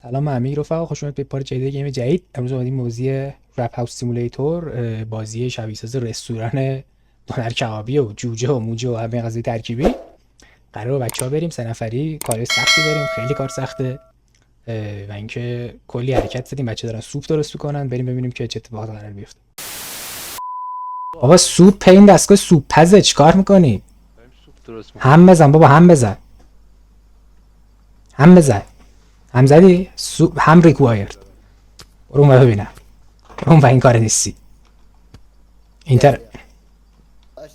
سلام امیر رفقا، خوش اومدید به پارت جدید گیم جدید. امروز اومدیم موضوع رپ هاوس سیمولیتور، بازی شبیه ساز رستوران دونر کبابی و جوجه و موجه و همه قضیه ترکیبی. قرار بچه‌ها بریم سه نفری، کار سختی داریم، خیلی کار سخته و اینکه کلی حرکت زدیم. بچه دارن سوپ درست میکنن، بریم ببینیم که چه اتفاقی قرار بیفته. بابا سوپ این دستگاه سوپ پزه چیکار میکنی؟ هم بزن بابا، هم بزن، هم بزن. هم زدی؟ سوپ هم ریکوایرد. برو اون ببینم. برو اون این کار نیستی. اینتر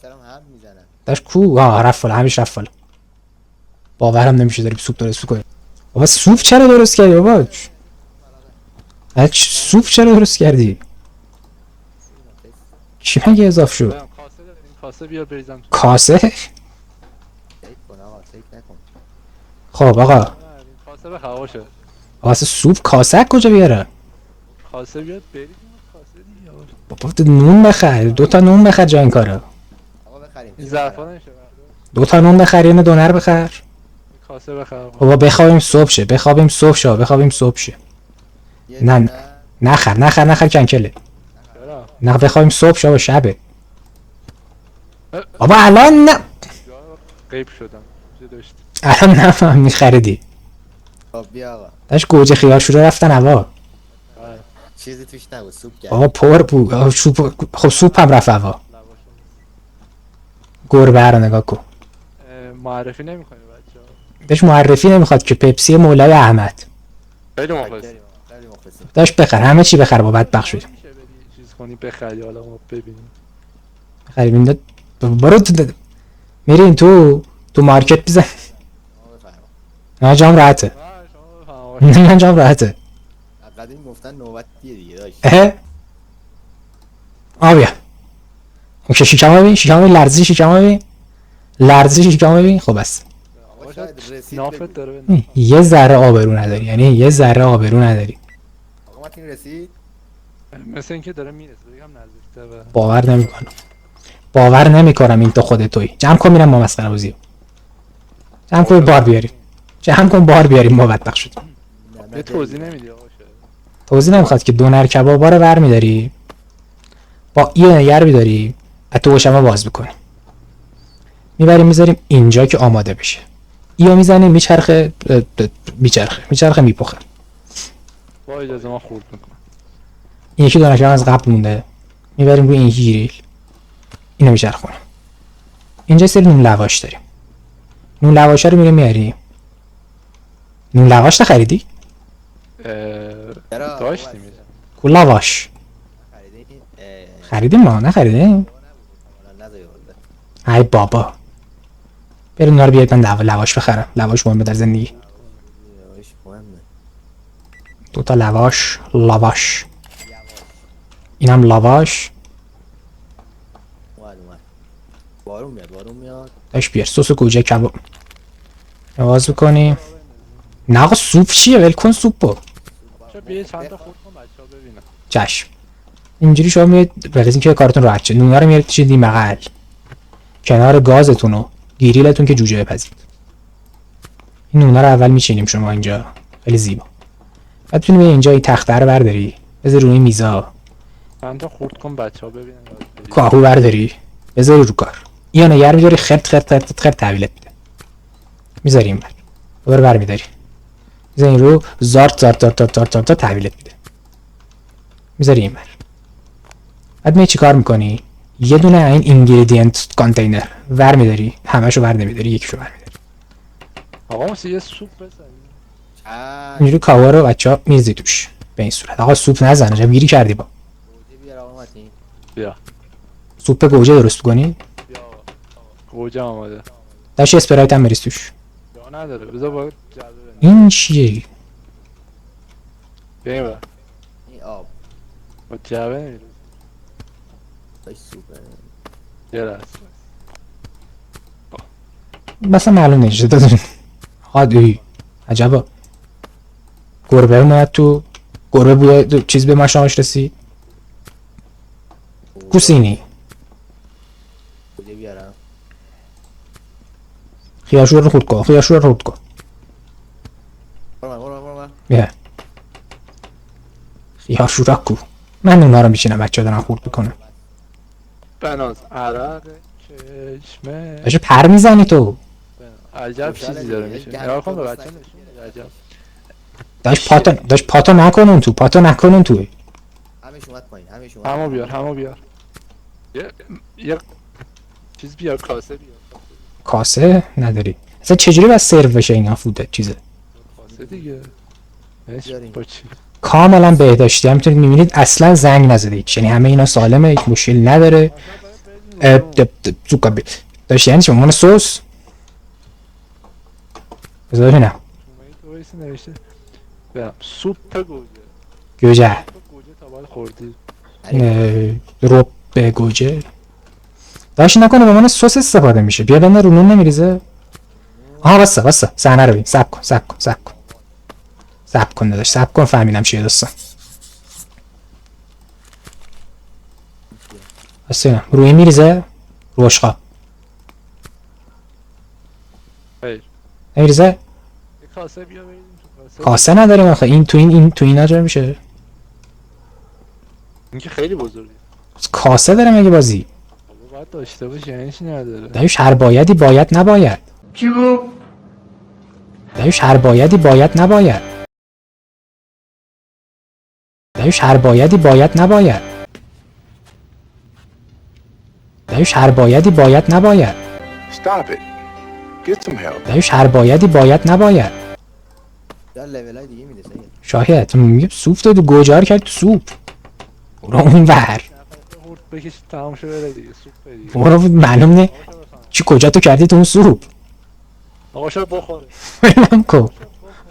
دارم هم میزنم. داشت کو رفت فال، همیشه رفت فال. باورم نمیشه داریم سوپ درست کنیم. بابا سوپ چرا درست کردی بابا؟ سوپ چرا درست کردی؟ چی مگه اضاف شد؟ کاسه بیار بریزم تو. کاسه؟ فکر کن آقا، فکر نکن. خب آقا کاسه به هواشه. واسه سوپ کاسه کجا بیاره؟ کاسه بیاد بریزیم کاسه دیگه. بابا تو نون بخر، 2 تا نون بخر جای این کارا. آقا بخریم. این ظرفا نمیشه. 2 تا نون بخر، یه دونر بخر. کاسه بخرم. بابا بخوابیم صبح شه، بخوابیم صبح شه، بخوابیم صبح شه. نه نخر کنکله. چرا؟ نه بخوابیم صبح شه و شبه. بابا الان نه، غیب شدم. چه داشت؟ الان نفهم میخریدی. خب بیا آقا. داشت گوجه خیار شروع رفتن هوا. چیزی توش نبود، سوپ کرد. بابا پر بود. خب سوپ هم رفت هوا. گربه رو نگاه کن. معرفی نمی‌کنی بچه‌ها. داشت معرفی نمیخواد که پپسی مولای احمد. خیلی مخلص. خیلی مخلصیم. داشت بخر، همه چی بخر، با بدبخت شدیم. میشه بدی چیز کنی بخری حالا ما ببینیم. بخریم این برو تو میرین تو مارکت بزن. آقا بفرما. نه جام راحته. شما بفرمایید. نه جام راحته. قدیم گفتن نوبتیه دیگه داشت. بیا. اوکی شیکم ببین، شیکم ببین، لرزی شیکم ببین. لرزی شیکم ببین. خب بس. آقا شاید رسید. نافت بگو. داره به یه ذره آبرو نداری، یعنی یه ذره آبرو نداری. آقا متین رسید. مثل اینکه داره میرسه بگم نزدیک‌تر به. باور نمیکنم این تو خودت تویی. جمع کن میرم ما مسخره بازی. جمع کن بار بیاریم. جمع کن بار بیاریم، ما بدبخت شدیم. یه توضیح نمیدی آقا شاید. توضیح نمیخواد که دونر کبابا رو برمیداری، با این نگر بیداری، از تو گوشما باز بکنی، میبریم میذاریم اینجا که آماده بشه. ایو میزنیم میچرخه میپخه. با اجازه ما خورد میکنم. این یکی دونر کباب از قبل مونده، میبریم روی این گریل، اینو میچرخونیم. اینجا سری نون لواش داریم. نون لواش رو میاریم. نون لواش نخریدی؟ داشتیم کو لواش خریدین؟ خریدیم؟ ما نخریدیم. ای بابا بریم اونا رو بیارید، من لواش بخرم. لواش مهمه در زندگی. مهمه. 2 تا لواش. اینم لواش. اومد. بارون میاد. داش بیار سس گوجه کباب نواز بکنیم. نه آقا سوپ چیه؟ ول کن سوپو. چرا بیا چند تا خورد کن بچه‌ها ببینن. چشم. اینجوری شما میاد برای اینکه کارتون راحت شه، نونا رو میارید چیزی بغل کنار گازتون و گریلتون که جوجه بپزید. این نونا رو اول میچینیم شما اینجا، خیلی زیبا. بعد میتونی اینجا این تخته رو برداری بذار روی میزا. چند تا خورد کن بچه‌ها ببینن. کاهو برداری بذاری رو کار. یا نگر میذاری خرت تحویلت میده. میذاری این دوباره برمیداری میذاری رو زارت تحویلت میده. میذاری این بعد می چی کار میکنی؟ یه دونه این اینگریدینت کانتینر ور میداری، همشو ور نمیداری، یکیشو ور میداری. آقا ما یه سوپ بزنیم. اینجوری کاوا رو بچه‌ها میریزی توش به این صورت. آقا سوپ نزن، عجب گیری کردی با. گوجه بیار آقا متین. بیا. سوپ گوجه درست کنی؟ بیا آقا. گوجه آماده. داش اسپرایت هم بریز توش. یا نداره. بذار با جلوه این چیه؟ بیا. این آب. با جلوه نمیره. داشت سوپه. یه لحظه. مثلا معلوم نمیشه دادن. عادی. عجبا. گربه اومد تو. گربه بود چیز به ماشامش رسید. کوسینی. گوجه بیارم. خیارشور رو خورد کن. برو من. بیا. خیار شوراک کو. من اونا رو میشینم بچه ها دارن خورد میکنن. بناز عرق چشمه باشه پر میزنی تو. عجب چیزی داره میشه. نگاه کن به بچه نشون میده عجب. داشت پاتو نکنون تو. پاتو نکنون تو. همش اومد پایین، همش اومد. همو بیار. یه چیز بیار، کاسه بیار. کاسه نداری. اصلا چجوری باید سرو بشه اینا فوده چیزه. کاسه دیگه. بیارین. با چی؟ کاملا بهداشتی. همینطوری میبینید اصلا زنگ نزده هیچ. یعنی همه اینا سالمه، هیچ مشکلی نداره. داشت یعنی چه عنوان سس؟ بذار ببینم. تو وایس نوشته برم سوپ گوجه. گوجه. گوجه تا بعد خوردی. رب گوجه. داشت نکنه به عنوان سس استفاده میشه. بیا بندر رو نون نمیریزه. آها واسه صحنه رو ببین. صبر کن داداش. صبر کن فهمیدم چیه داستان. واسه روی میریزه. رو اشقا خیر. نمیریزه. یه کاسه بیا بریم تو کاسه نداریم آخه. این تو این جا میشه. این که خیلی بزرگه. کاسه داره مگه بازی؟ بابا باید داشته باشه، یعنی چی نداره؟ دایوش هر بایدی باید نباید. چی گفت؟ دایوش هر بایدی باید نباید. دایوش هر بایدی باید نباید. دایوش هر بایدی باید نباید. Stop it. Get some help. دایوش هر بایدی باید نباید. در لولای دیگه میده سید. شاهد میگه سوپ داد و گوجار کرد تو سوپ. برو اون ور. خورد بکش تمام شه بره دیگه. سوپ دیگه. برو معلوم نه چی کجا تو کردی تو اون سوپ. آقا شاید بخوره. بلم کن.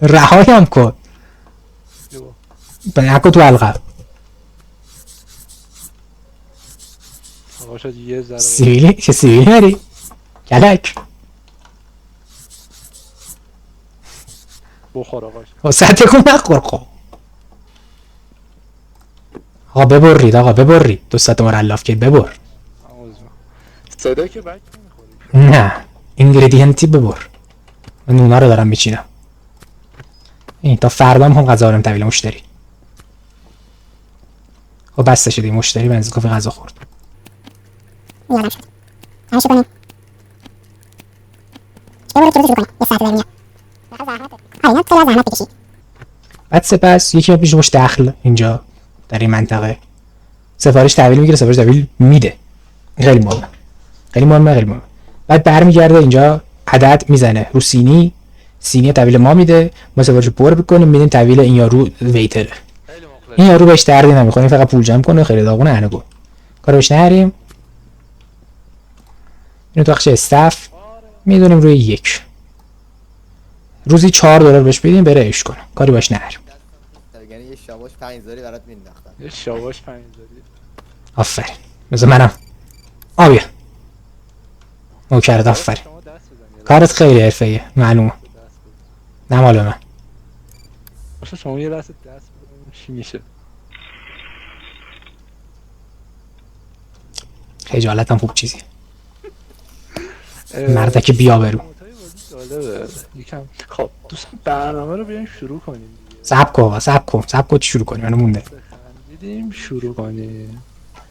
رهایم کن. نکن تو حلقه. آقا شاید یه ذره سیبیلی چه سیبیلی داری؟ کلک. بخور آقا. واسه تکون نخور خب. آقا ببرید. دو ساعت ما رلاف کرد ببر. صدا که بک نمیخوری. نه اینگریدینتی ببر. من اونا رو دارم میچینم. این تا فردا هم غذا دارم تحویل مشتری. خب بسته شدی مشتری بنزین کافی غذا خورد. میادم شد. همشه کنیم. ببرید که روزی شروع کنیم. یه ساعت بریم. اینا خیلی زحمت بکشید. بعد سپس یکی پیش باش دخل اینجا در این منطقه سفارش تحویل میگیره، سفارش تحویل میده. خیلی مهمه. بعد برمیگرده اینجا عدد میزنه رو سینی تحویل ما میده. ما سفارش پر بکنیم میدیم تحویل این یارو ویتره. این یارو بهش دردی نمیخوره، فقط پول جمع کنه خیلی داغونه انگو کارو بهش نهریم. اینو تو بخش استاف میدونیم روی 1 روزی $4 بهش بدیم بره عشق کنه، کاری باش نهریم. یعنی یه شاباش 5000 برات مینداختم. یه شاباش 5000. آفرین. مثل منم آبیا نوکرت. آفرین. شما دست بزنید. کارت خیلی حرفه‌ایه معلومه. نه مال من. باشه شما یه لحظه دست بزنید چی میشه. خجالتم خوب چیزی. مردک بیا برو. جالبه. یکم خب دوستان برنامه رو بیایم شروع کنیم دیگه. صبر کن شروع کنیم. منو مونده. دیدیم شروع کنیم.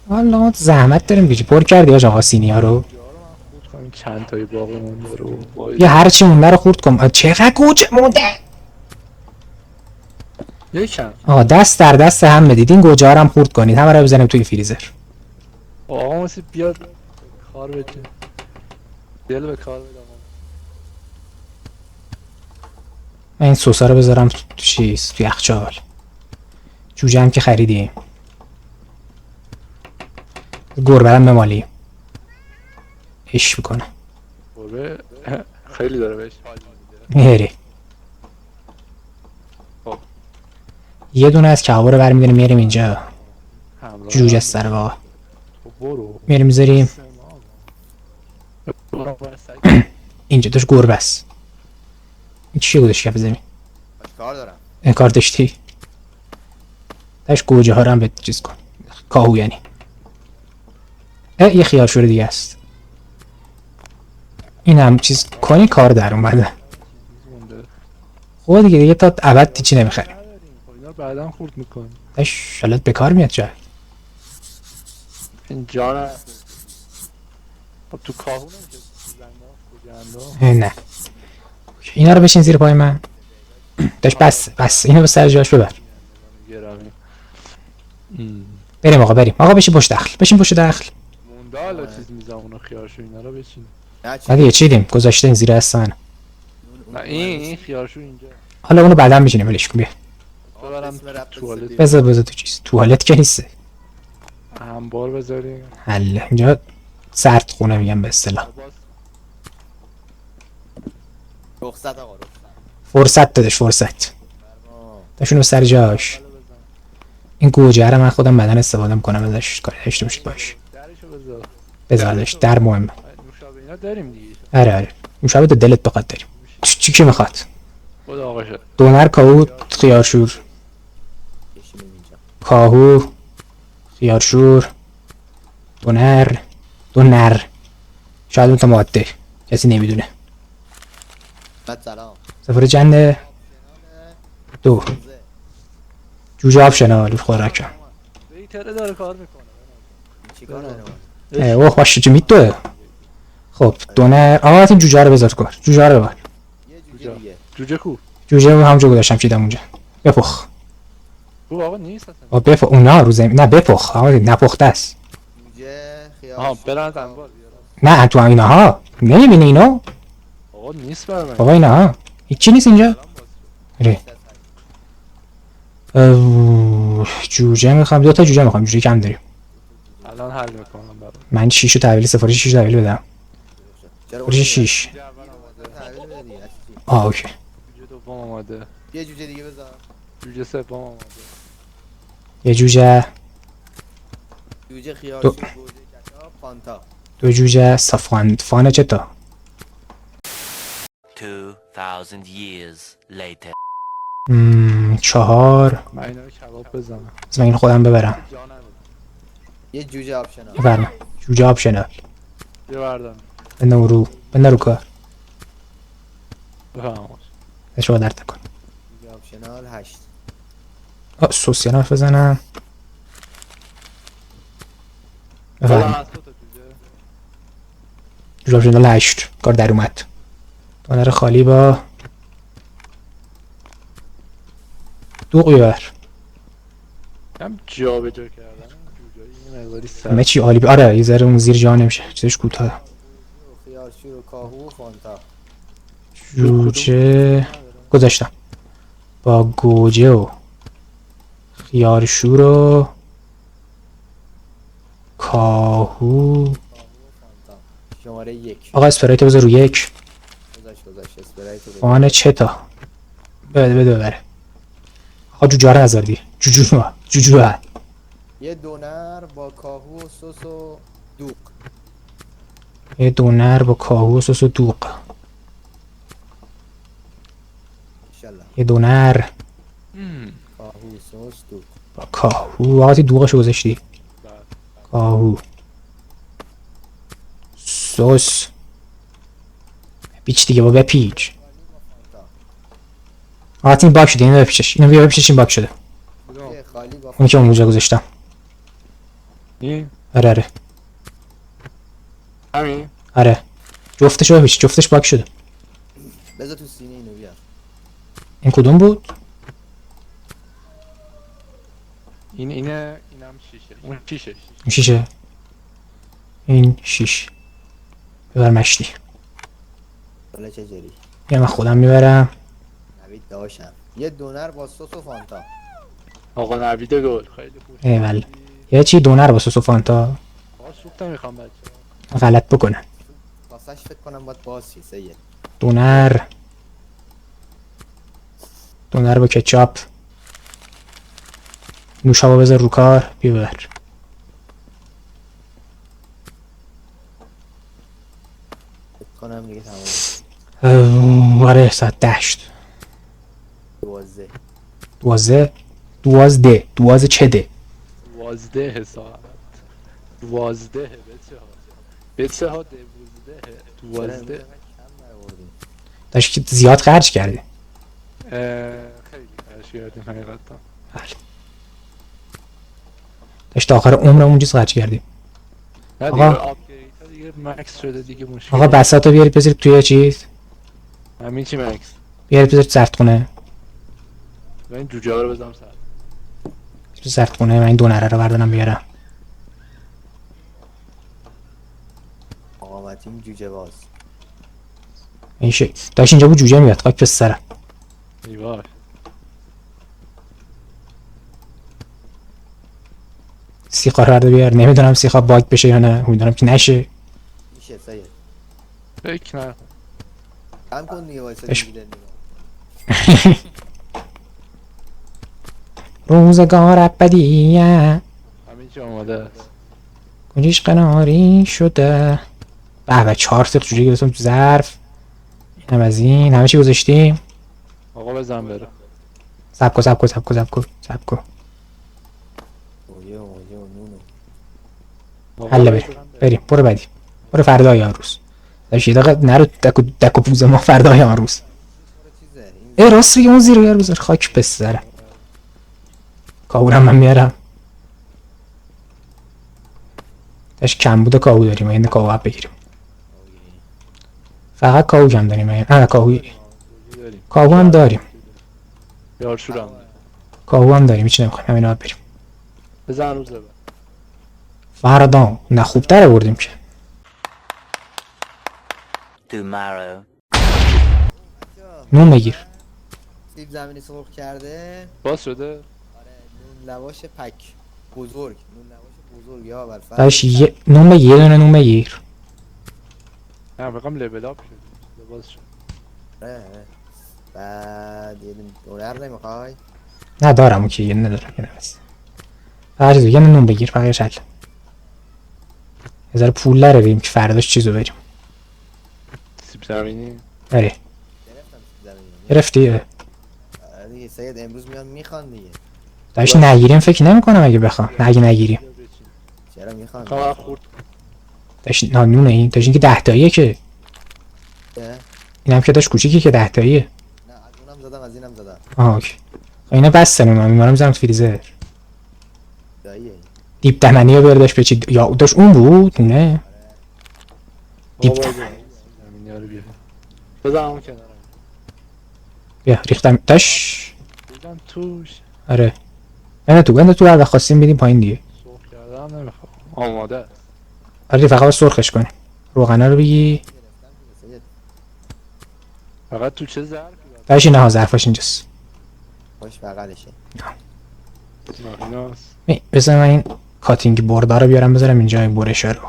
والا زحمت داریم دیگه. پر کردی آقا سینیا رو. خورد کنیم چند تایی باقی مونده رو. یا هر چی مونده رو خورد کن. چقدر گوجه مونده. یکم. آقا دست در دست هم بدید. این گوجه ها رو هم خورد کنید. همه رو بزنیم توی فریزر. آقا مثل بیاد کار بده. دل به کار بده آقا. من این سوسا رو بذارم تو چیز تو یخچال. جوجه هم که خریدیم. گربه هم بمالی. عشق میکنه. گربه خیلی داره بهش حال میده. میهری. خب. یه دونه از کبابا رو برمی‌داریم میاریم اینجا. همراه جوجه است در واقع. تو برو. میاریم میذاریم برو باید سعی اینجا. توش گربه است. این چیه گذاشت کف زمین؟ باش کار دارم. این کار داشتی؟ داشت گوجه ها رو هم به چیز کن. کاهو یعنی. یه خیار شوره دیگه است. این هم چیز کنی کار در اومده. مونده. خب دیگه تا ابد چی نمیخریم. نداریم. خب اینا اینا بعدا خورد میکنه. شالت به کار میاد جا. این جان خب تو کاهو نمیشه زنده نه اینا رو بشین زیر پای من. داش بس اینو به سر جاش ببر. گرامی بریم آقا بریم. آقا بشین پشت دخل. بشین پشت دخل. مونده حالا چیز میزم اونا خیارشو اینا رو بچین. نه چی؟ بعد یه چیدیم گذاشته زیر استان. نه این خیارشو اینجا حالا اونو بعداً میشینیم ولش کن بیا. ببرم اسم رپ توالت. بزنی. بذار تو چیز توالت که نیست. انبار بذاریم. حله اینجا سرد خونه میگم به اصطلاح. رخصت آقا رخصت. فرصت دادش فرصت. آه. داشونو به سر جاش. این گوجه رو من خودم بدن استفاده میکنم ازش کاری داشته باشید باش. درشو بذار. بذارش در مهمه. نوشابه اینا داریم دیگه. آره اون شب تو دلت بخواد داریم. چی میخواد؟ خدا آقا شد. دونر کاهو خیارشور. بشینیم اینجا. کاهو خیارشور دونر شاید اون تا ماده کسی نمیدونه. بعد سلام. سفر چنده؟ 2 جوجه آپشنال خوراکم. ویتره داره کار میکنه. چیکار داره؟ اوه باشه چه میتوه. خب دونر آقا این جوجه رو بذار تو کار. جوجه رو ببر. یه جوجه دیگه. جوجه کو. جوجه رو همونجا گذاشتم چیدم اونجا. بپخ. کو آقا نیست اصلا. آقا بپخ اونا رو زمین نه بپخ آقا نپخته است. جوجه خیار. آها برن انبار. نه تو اینها نمیبینی اینو؟ آقا نیست برای من. بابا اینها هیچی نیست اینجا. آره. جوجه میخوام 2 تا جوجه میخوام جوجه کم داریم. الان حل میکنم برات. من 6 تحویل سفارش 6 تحویل بدم. چرا سفارش 6. تحویل بده دیگه. اوکی. جوجه دوم آماده. یه جوجه دیگه بذار. جوجه سوم آماده. یه جوجه جوجه خیار دو. شور گوجه کچاپ فانتا. 2 جوجه صفان فانه چتا 2,000 years later. 4 من اینا رو کباب بزنم. من این خودم ببرم. جا نداره. یه جوجه آپشنال. ببرم جوجه آپشنال بیا بردم. بنده رو کار بفهم. شما درد کن. جوجه آپشنال 8. سوسیان حرف بزنم بفرم جوجه. جوجه آپشنال 8 کار در اومد. دونر خالی با دوغ ببر. هم جا به جا کردن. جوجه یه مقداری سر. همه چی عالی آره یه ذره اون زیر جا نمیشه چیزش کوتاه. خیار شور و کاهو و فانتا. جوجه گذاشتم با گوجه و خیارشور و کاهو. فانتا. شماره 1. آقا اسپرایتو بذار رو 1. گذاشت اسپرایتو بده. فان چتا بده ببره. آقا جوجه رو نذار دیگه. جوجه یه دونر با کاهو و سس و دوغ. یه دونر با کاهو و سس و دوغ. انشالله. یه دونر کاهو سس دوغ. با کاهو آقا تی دوغشو گذاشتی. کاهو سس پیچ دیگه با بپیچ. آقا این باک شده اینو بپیچش. اینو بیا بپیچش این باک شده. یه خالی با اون که اونجا گذاشتم. این آره همین. آره جفتشو بپیچ جفتش باک شده. بذار تو سینه اینو بیار. این کدوم بود؟ اینم شیشه. اون شیشه. این شیشه این 6 ببر مشتی. حالا چه جوری؟ یا من خودم میبرم. نوید داشتم. یه دونر با سس و فانتا. آقا نوید گل خیلی خوش. ایول یه چی دونر با سس و فانتا آقا سوپ نمیخوام بچه. غلط بکنن. واسش فکر کنم باید باز چی سید. دونر با کچاپ. نوشابه بذار رو کار ببر. فکر کنم دیگه تمام. آره ساعت 10 12. دوازده چه ده 12 ساعت. 12 بچه ها 12 کم نیاوردیم. داشت که زیاد خرج کردی. خیلی خرش کردیم حقیقتا. بله. داشت آخر عمرمون چیز خرج کردیم. نه آقا. دیگه آپگرید ها دیگه مکس شده دیگه مشکل. آقا بساطو بیارید بذارید توی چیز. همین چی مکس؟ بیارید بذارید سردخونه. و این جوجه ها رو بزنم سر. سردخونه من این دونره رو بردارم بیارم. آقا متین جوجه باز. این داشت اینجا بود جوجه میاد خاک به سرم. ایوای. سیخا رو برده بیار. نمیدونم سیخا باگ بشه یا نه. امیدوارم که نشه. میشه سید. فکر نه. کم کن دیگه وایسا اش- دیگه نگاه. روزگار ابدیه همین چی آماده است. کنجیش قناری شده. به 4 سیخ جوجه گرفتم تو ظرف. اینم از این. همه چی گذاشتیم. آقا بزن بره. سب کن سب کن سب کن سب کن سب کن. اویه و نونو. آقا حله بزن بریم بریم برو بعدی. برو فردای آن روز. داشت یه دقیقه نرو دک و پوز ما فردای آن روز. چیزه این ای راست بگی اون زیر یار بذار خاک بسره. کاهورم من میارم. داشت کم بوده کاهو داریم این کاهو هم بگیریم. فقط کاهو کم داریم نه کاهو داریم. کاهو هم داریم. یار شورم. کاهو هم داریم هیچ نمیخوایم همین ها بریم. بزن روزه بره. فردا نه خوبتره بردیم که. Tomorrow. نون بگیر. سیب زمینی سرخ کرده. باز شده؟ آره نون لواش پک بزرگ. نون لواش بزرگ یا اول فرد. داشت نون بگیر یه دونه نون بگیر. نه بگم لول اپ شد. باز شد. آره. بعد یه دونر نمیخوای؟ نه دارم اون که یه ندارم یه نبست. هر چیزو یه نون بگیر فقیرش حل. یه ذره پول لره بریم که فرداش چیزو بریم. سیب زمینی. آره گرفتم سیب زمینی. گرفتی؟ آره دیگه سید امروز میان میخوان دیگه. داشت نگیریم فکر نمیکنم اگه بخوام اگه نگیریم. چرا میخوان؟ کاملا خورد. داشت نونه این داشت این که 10 تاییه که نه اینم که داشت کوچیکی که 10 تاییه. از اونم زدم از اینم زدم. آها اوکی. خب اینا بستن من میمارم میذارم تو فریزر. داییه. دیپ دمنی رو بیار داشت بچید یا داشت اون بود نه. دیپ آقا بزن. زمینی ها رو بیار. بزن اون کنارم. بیا ریختم داش. بزن توش. آره بنده تو هر وقت خواستیم بدیم پایین دیگه. سرخ کردم نمیخوام. آماده است. آره فقط سرخش کنیم. روغنه رو بگی. سید فقط تو چه ظرفی؟ داشت اینها ظرفاش اینجاست. خوش بغلشه. ایناست. بذار من این کاتینگ بوردا رو بیارم بذارم اینجا این برشه رو.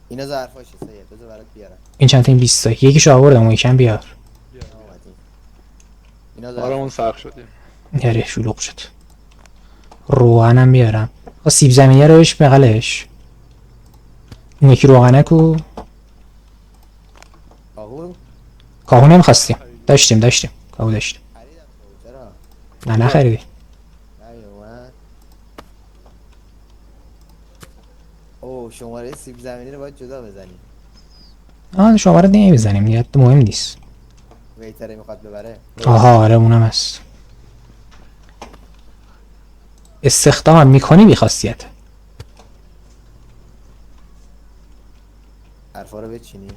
اینا ظرفاشه سید بذار برات بیارم. این چند تا این 20 تا یکیشو آوردم اون یکم بیار. اومدیم. اینا آره ظرف. اون سرخ شدیم. یاره شلوغ شد. روغنم بیارم. سیب زمینی رو بهش بغلش. اون یکی روغنه کو. کاهو کاهو نمیخواستیم. داشتیم کاهو داشتیم. خریدم چرا؟ نه نخریدی. نیومد. اوه شماره سیب زمینی رو باید جدا بزنیم. شماره نمیزنیم نیت مهم نیست. ویتره میخواد ببره. آها آره اونم هست. استخدام میکنی بی خاصیت. حرفا رو بچینیم.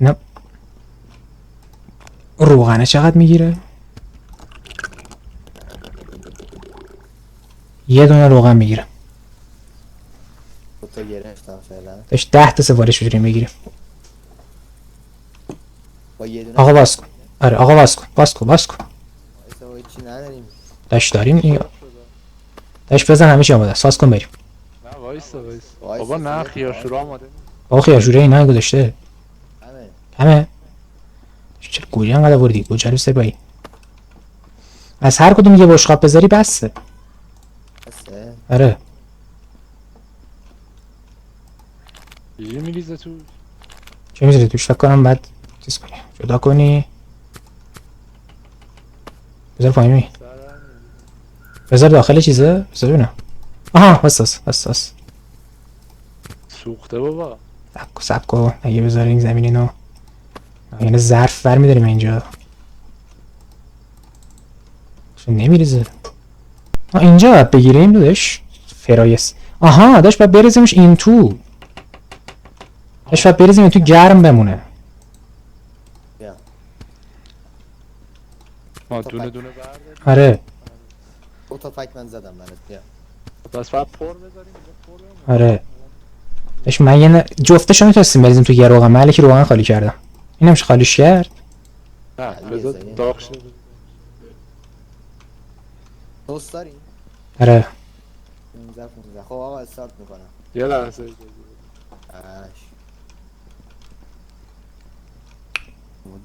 اینا روغنه چقدر میگیره؟ یه دونه روغن میگیره. دوتا گرفتم فعلا. داشت 10 تا سفارش میتونیم بگیریم. با یه دونه آقا باز کن. آره آقا باز کن. وایسا با هیچی نداریم. داشت داریم این. داشت بزن همه چی آماده ساز کن بریم. نه وایسا. وایسا بابا نه سید. خیار شروع آماده نیست. آقا خیارشوره اینا گذاشته. همه چرا گوری انقدر وردی گوجه رو سبایی. از هر کدوم یه بشقاب بذاری بسه. بسه. آره چیزی میریزه تو. چه میذاری توش فکر کنم بعد چیز کنی جدا کنی. بذار پایین می بذار داخل چیزه بذار ببینم. آها بس سوخته بابا. سب کن اگه بذاریم زمین اینو یعنی ظرف برمیداریم اینجا. نمیریزه. اینجا باید بگیریم داداش. فرایس. آها داشت باید بریزیمش این تو. داشت باید بریزیم این تو گرم بمونه. بیا ما دونه دونه برداریم. آره 2 تا پک من زدم برات. بیا بس فقط پر بذاریم اینجا پر بمونه. آره. داشت من یه جفتشو میتونستیم بریزیم تو یه روغن. من که روغن خالی کردم. اینم میشه خالیش کرد. نه یه بذار زنی. داغ شه. توست داری؟ آره 15 خب آقا استارت میکنم. یه لحظه اش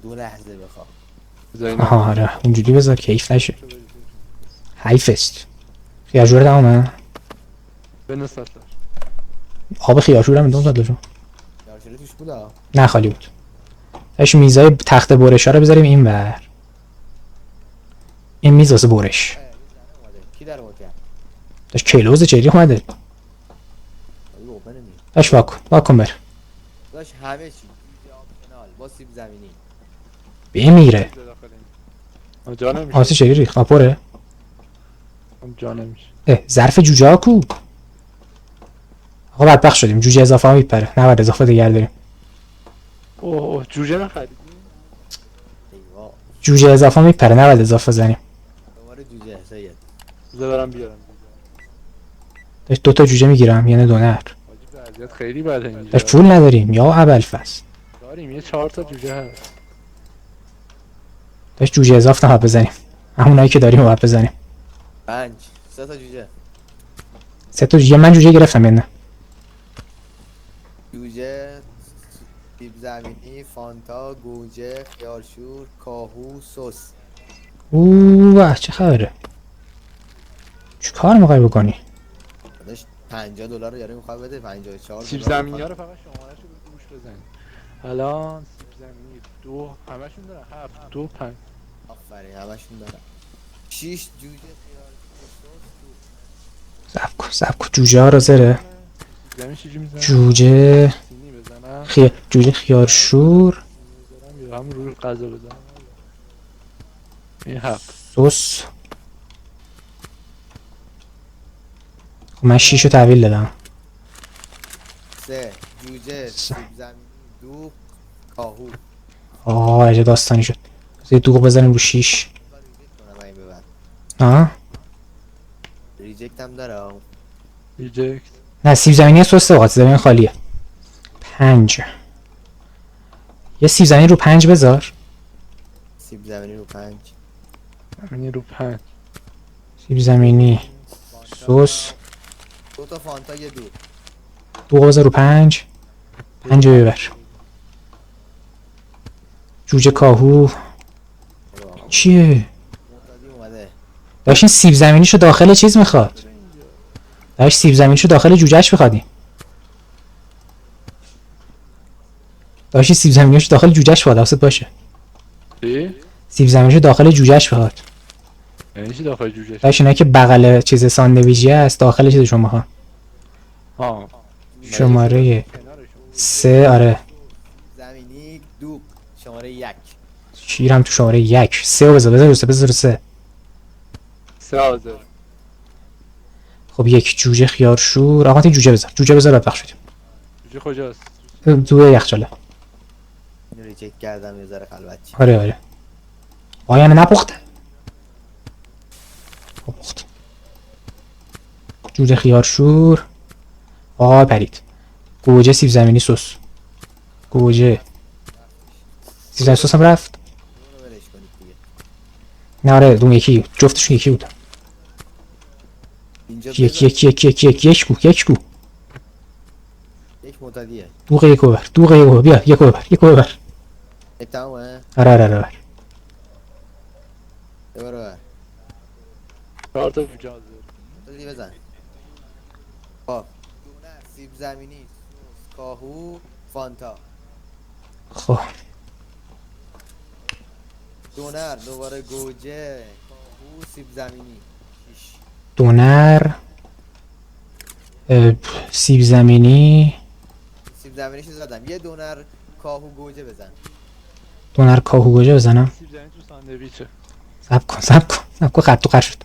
2 لحظه بخواه. بذار اینو آها آره اینجوری بذار کیف نشه. حیفست. خیارشور تمامه. بنویس اصلا. آب خیارشور هم 2 داداشون. یارشوری توش بودا؟ نه خالی بود. داش میزای تخت برشا رو بذاریم این ور. این میز واسه برش. اومده. کی در اومد کرد؟ داش کلوز چری اومده. ولی اوپن نمیاد. داش واکن بر. داش همه چی جوجه آپشنال با سیب زمینی. بمیره. جا نمیشه. آسی چری ریخت پره. جا نمیشه. ظرف جوجه ها کو. آقا بدبخت شدیم جوجه اضافه ها میپره. نباید اضافه دیگر داریم. اوه جوجه نخریدی؟ ایوا جوجه اضافه میپره نباید اضافه بزنیم. دوباره جوجه سید. بذار برم بیارم. داش 2 تا جوجه میگیرم یعنی دونر. حاجی وضعیت خیلی بده اینجا. داش پول نداریم یا ابوالفضل. داریم یه 4 تا جوجه هست. داش جوجه اضافه نباید بزنیم. همونایی که داریم باید بزنیم. 5 3 تا جوجه. 3 تا جوجه من جوجه گرفتم یعنی. جوجه سیب زمینی فانتا گوجه خیارشور کاهو سس. اوه چه خبره. چه کار میخوای بکنی؟ داش $50 رو یارو میخواد بده 54 سیب زمینی ها رو فقط شماره‌شو رو گوش بزنید. الان سیب زمینی 2 همشون دارن 7 2 5. آفرین همشون دارن 6 جوجه خیارشور سب کن جوجه ها رو زره. سیب زمینی چجوری میزنن؟ جوجه سینی بزنم. جوجه خیارشور بزنم یا هم روی غذا بزنم. این 7. سس. خب من 6 رو تحویل دادم. 3 جوجه سیب زمینی دو کاهو. آه عجب داستانی شد. یه دوغ بزنیم رو 6. کنم این ببند آه ریجکت هم داره. ریجکت. نه سیب زمینی سس اوقات زمین خالیه. 5 یه سیب زمینی رو 5 بذار. سیب زمینی رو 5 زمینی رو 5. سیب زمینی سس 2 تا فانتا یه دو. دوغ بذار رو 5 ببر. جوجه کاهو چیه؟ معتادی اومده. داشت این سیب زمینیشو داخل چیز میخواد. داشت سیب زمینیشو داخل جوجهش میخوادیم. داشت سیب زمینیشو داخل جوجهش میخواد حواست باشه. چی؟ سیب زمینیشو داخل جوجهش میخواد. یعنی چی داخل جوجه؟ داشت اینا که بغل چیز ساندویچی هست داخل چیز شما ها. ها. شماره 3 آره. زمینی دو شماره 1 شیرم تو شماره 1 3 رو بذار رو 3. 3 حاضر. خب یک جوجه خیارشور. آقا جوجه بذار بدبخت شدیم. جوجه کجاست؟ تو یخچاله. اینو ریجکت کردم یه ذره خلوتی. آره آیا نپخته. پخت. جوجه خیارشور. آقا پرید. گوجه سیب زمینی سس. گوجه سیب زمینی سس هم رفت. اونو ولش کنید دیگه. نه آره اون یکی جفتشون یکی بود. اینجا یک کو یک معتادیه. دوغ یکو ببر بیا یکو ببر یک تمامه. آره ببر 4 تا جوجه حاضر. معتادی بزن. خب دونه سیب زمینی سس کاهو فانتا. خب دونر دوباره گوجه کاهو سیب زمینی 6 دونر سیب زمینی سیب زمینیشو زدم. یه دونر کاهو گوجه بزن. دونر کاهو گوجه بزنم. سیب زمینی تو ساندویچه. صبر کن نکو خط تو خر شد.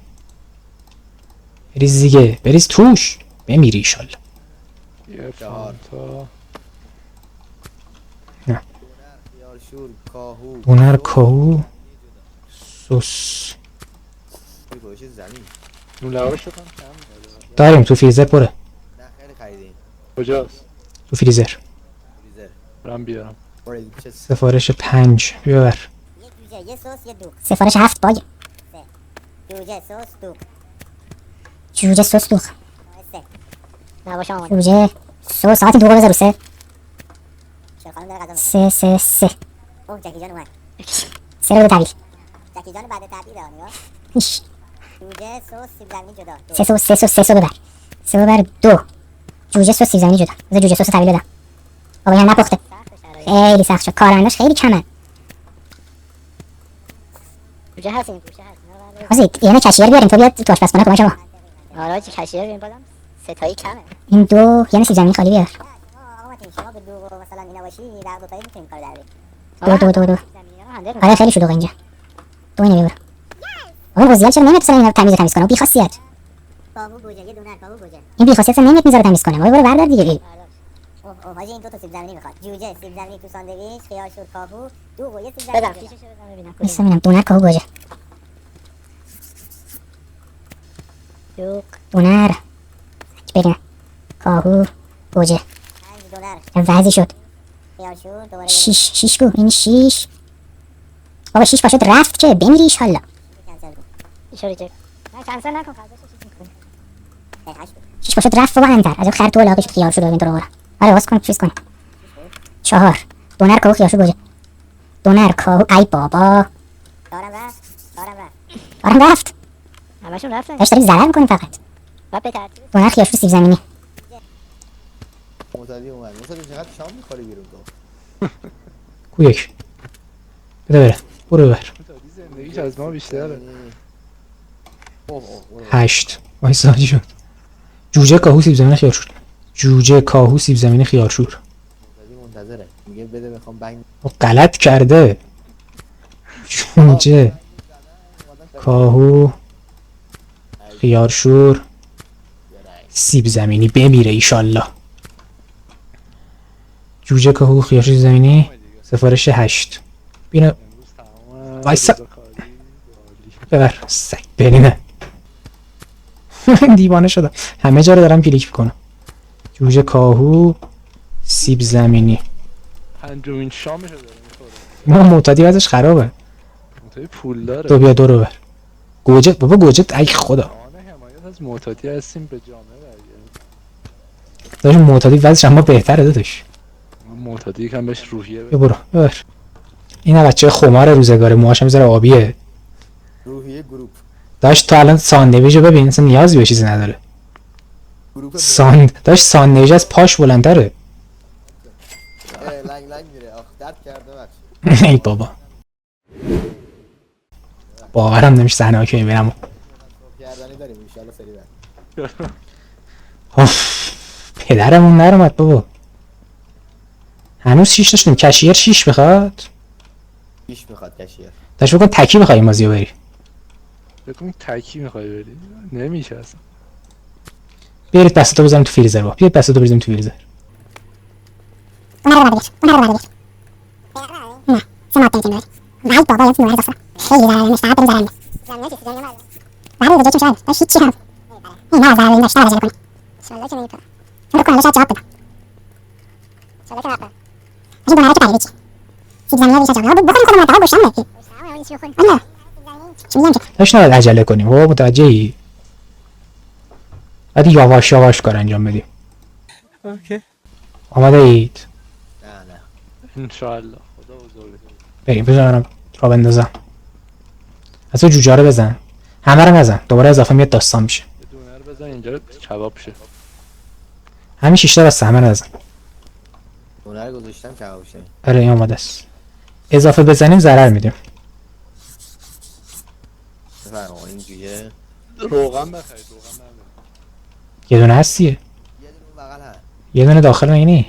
بریز دیگه، بریز توش بمیری ایشالله. یه فانتا. خیارشور کاهو دونر کاهو سس گوشه زمین. نون لواش رو کم داره. داریم تو فریزر پره. نه خیلی خریدیم. کجاست؟ تو فریزر فریزر برم بیارم. برید چه سفارش 5 ببر. یه جوجه، یه سس، یه دوغ. سفارش 7 باگ. جوجه، سس، دوغ. جوجه، سس، دوغ. لواش آماده. جوجه، سس. ساعت دوغو بذار رو 3. خانم داره غذا 3. اوه جکی جان اومد. 3 رو بده تحویل. جکی جان بعد تحویل ها نگاه. هیش. جوجه، سس، سیب زمینی جدا. 3 ببر. 3 ببر 2. جوجه، سس، سیب زمینی جدا. بذار جوجه سس تحویل بدم. بابا یعنی نپخته. خیلی سخت شد. کارنداش خیلی کمه. جوجه هست این گوشه هست. واسه یعنی کشیر بیاریم تو بیاد تو آشپزخونه کمک شما. آره چی کشیر بیاریم بازم ستایی کمه. این 2 یعنی سیب زمینی خالی بیار. آقا شما به دو مثلا اینا باشی در دو تایی میتونیم کار در بیاریم. 2. آره خیلی شلوغه اینجا. 2 اینو ببر. آقا گوزیال چرا نمیاد اینا تمیز کنه؟ بی خاصیت. کاهو گوجه یه دونه کاهو گوجه. این بی خاصیت نمیاد میذاره تمیز کنه. وای برو بردار دیگه. اوه حاجی این 2 تا سیب زمینی میخواد. جوجه، سیب زمینی تو ساندویچ، خیارشور کاهو، دوغ و یه سیب زمینی. بسم الله دونر کاهو گوجه. دونر بریم کاهو گوجه. وضعی شد 6 گو. این 6 بابا 6 پاشد رفت که بمیری ایشالله. کنسل نکن 6 پاشد رفت بابا انتر از خر تو علاقه شد خیار شد این طور آره واس کن چیز کن 4 دونر کاهو خیار شد گوجه. دونر کاهو ای بابا دارم رفت همشون رفتن داشت داریم ضرر میکنیم فقط دونر خیار شد سیب زمینی. معتادی اومد. معتادی چقدر شام میخوری بیرون تو؟ کو یک بده بره برو ببر. زندگیش از ما بیشتره. 8 وایسا شد. جوجه کاهو سیب زمینی خیار شد. جوجه کاهو سیب زمینی خیارشور. معتادی منتظره میگه بده میخوام بنگ. غلط کرده. جوجه کاهو خیارشور سیب زمینی بمیره ایشالله. جوجه کاهو خیارشور سیب زمینی سفارش 8 بینه وایسا ببر سگ برینه. دیوانه شدم همه جا رو دارم کلیک میکنم. جوجه کاهو سیب زمینی پنجمین شامشو داره میخوره. ما معتادی وضعش خرابه. معتادی پول داره. تو بیا 2 رو بر. گوجه بابا گوجه ای خدا. آنه حمایت از معتادی هستیم به جامعه برگردیم. داشت معتادی وضعش اما بهتره داداش. معتادی کم بهش روحیه بیا برو ببر. این بچه خمار روزگاره موهاش میذاره آبیه. روحیه گروپ داشت تو الان ساندویچ رو ببین اصلا نیازی به چیزی نداره. داشت ساندویچ از پاش بلندتره. لنگ میره آخ درد کرده بخش. ای بابا باورم نمیشه صحنه ها که میبینم. گردنی داریم ان شاء الله سری بعد. پدرمون نرمد بابا. هنوز 6 داشتیم. کشیر 6 بخواد. 6 میخواد کشیر. داشت بکن تکی بخوای این بازی رو بری. بگم تکی میخوای بری نمیشه اصلا. بیارید دستتو بزنیم تو فریزر با. بیارید دستتو بزنیم تو فریزر. نه سه ماه تنتیم داری وای بابا یه نوع دستم خیلی ضرر نمیشه بریم ضرر بعد دیگه چه شد داشت چی هم نه ضرر نمیشه تا کنی ان شاء الله که نمیکنه رو کنه شاید جواب بدم ان شاء الله که نکنه اگه بنره که سیب زمینی بیشتر جواب بکنیم خودمون تا باشم نه چی میگم که داشت نباید عجله کنیم. بابا متوجهی؟ بعد یواش یواش کار انجام بدیم. اوکی. آماده اید؟ نه انشاءالله خدا بزرگه. بریم بزنم را بندازم. از تو جوجه رو بزن. همه رو نزن. دوباره اضافه میاد داستان میشه. یه دونه رو بزن اینجا کباب شه. همین 6 تا بس همه رو نزن. دونه رو گذاشتم کباب شه. آره این آماده است. اضافه بزنیم ضرر میدیم. بفرما این جوجه روغن بخرید روغن نداره. یه دونه هستیه. یه دونه بغل هست. یه دونه داخل اینی.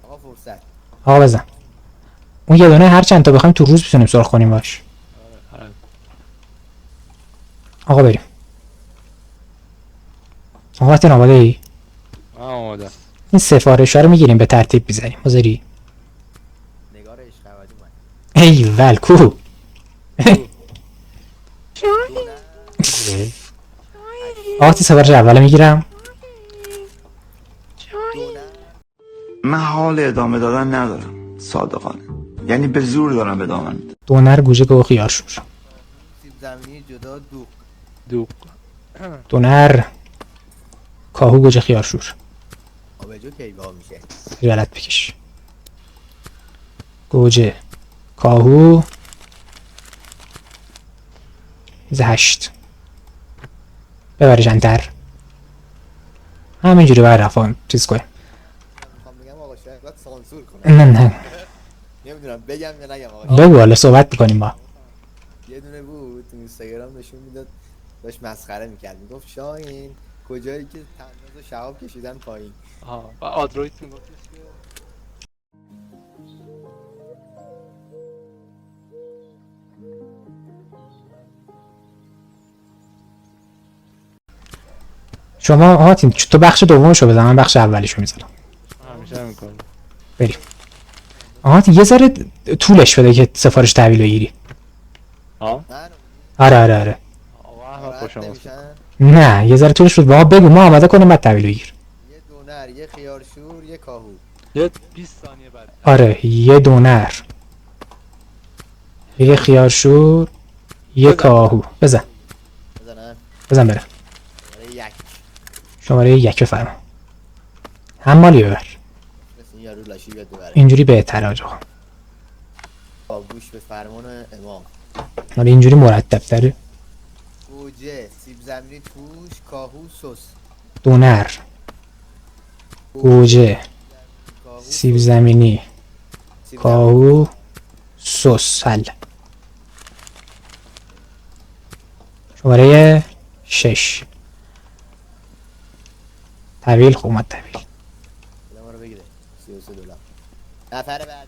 آقا فرصت. آقا بزن. اون یه دونه هر چند تا بخوایم تو روز بتونیم سرخ کنیم باش. آره. آقا بریم. آقا وقتی آماده ای؟ من آماده. این سفارش ها رو میگیریم به ترتیب میزنیم. حاضری؟ نگار عشق ابدی اومد. ای ول کو. آقا سفارش اول میگیرم. من حال ادامه دادن ندارم صادقانه، یعنی به زور دارم ادامه میدم. دونر گوجه گوه خیارشور. سیب زمینی جدا دوغ. دوغ. دونر کاهو گوجه خیارشور. آبجو کیوها میشه. غلط بکش. گوجه کاهو 8 ببرش انتر همینجوری باید رفت چیز کنیم. میخوام بگم آقا شاید باید سانسور کنم. نه نمیدونم بگم یا نگم آقا. بگو حالا صحبت میکنیم با. یه دونه بود تو اینستاگرام نشون میداد داشت مسخره میکرد میگفت شاهین کجایی که تناز و شهاب کشیدن پایین. آها و آدروید میگفتش که شما هاتین تو بخش دومشو بزن من بخش اولیشو میزنم. همیشه هم میکنم. بریم. هاتین یه ذره طولش بده که سفارش تحویل بگیری. ها؟ من آره آقا احمد ناراحت خوشم نمیشن. نه یه ذره طولش بده ما بگو ما آماده کنیم بعد تحویل بگیر. یه دونر یه خیارشور یه کاهو. یه 20 ثانیه بعد. آره یه دونر یه خیارشور یه کاهو بزن بزنم بره. برای یک شماره 1 بفرما. حمالی ببر. مثل این یارو لاشی بیاد ببره. اینجوری بهتره آقا. با گوش به فرمان امام. حالا اینجوری مرتب تره. گوجه سیب زمینی توش کاهو سس. دونر گوجه کاهو سیب زمینی سیب کاهو سس حل. شماره 6 تحویل خوب اومد تحویل. ما رو بگیره 33 دلار. نفر بعده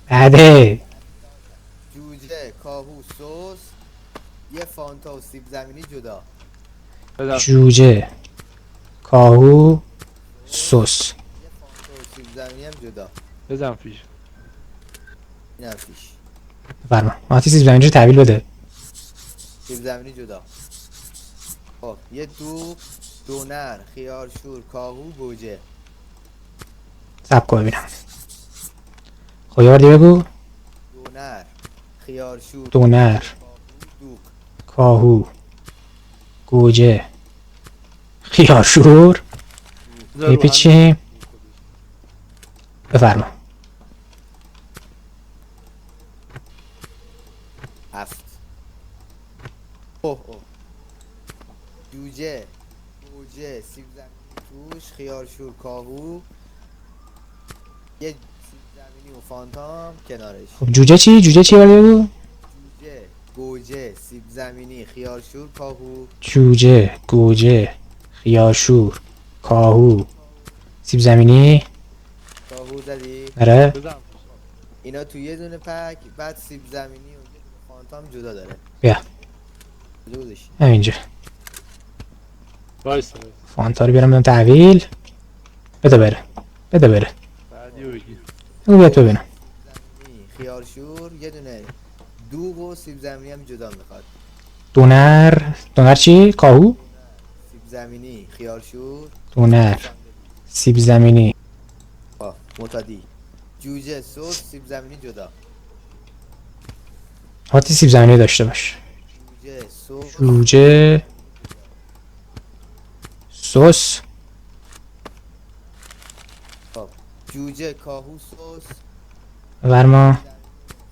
بعده جوجه کاهو سس یه فانتا و سیب زمینی جدا. بدم. جوجه کاهو سس یه فانتا و سیب زمینی هم جدا. بزن فیش. این هم فیش. بفرما. آتی سیب زمینی رو تحویل بده. سیب زمینی جدا. خب یه دوغ دونر خیارشور کاهو گوجه. سب کن ببینم. خب یه بار بگو. دونر خیارشور دونر دوغ. کاهو گوجه خیارشور میپیچیم. بفرما. 7 اوه جوجه گوجه سیب زمینی توش خیارشور کاهو یه سیب زمینی و فانتام کنارش. خب جوجه چی؟ جوجه چی بگو؟ جوجه گوجه سیب زمینی خیارشور کاهو. جوجه گوجه خیارشور کاهو سیب زمینی. کاهو زدی. آره بزن فیش. اینا تو یه دونه پک بعد سیب زمینی و یه دونه فانتام جدا داره. بیا کجا گذاشتی؟ همینجا. وایسا. فانتا رو بیارم بدم تحویل. بده بره بعدی رو بگیر. بگو بیاد ببینم. زمینی خیارشور یه دونه دوغ و سیب زمینی هم جدا میخواد. دونر چی؟ کاهو؟ سیب زمینی خیارشور دونر سیب زمینی متادی جوجه سس سیب زمینی جدا. هاتی سیب زمینی داشته باش. جوجه سس جوجه سس جوجه کاهو سس ورما.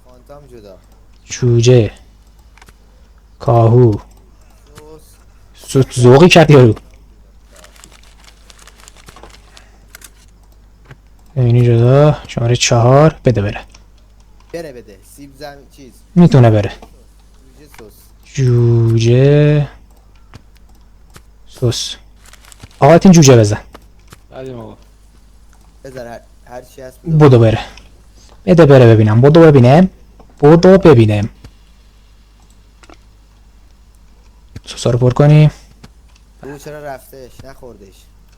فانتام جدا. جوجه کاهو سس ذوقی کرد یارو. زمینی جدا. شماره 4 بده بده سیب زمینی چیز میتونه بره. جوجه سس جوجه سس. آقا این جوجه بزن. بعدی آقا. بذار هر چی هست بودو بره. بده بره ببینم. بودو ببینم. سوسا رو پر کنیم. او چرا رفتش نخوردش؟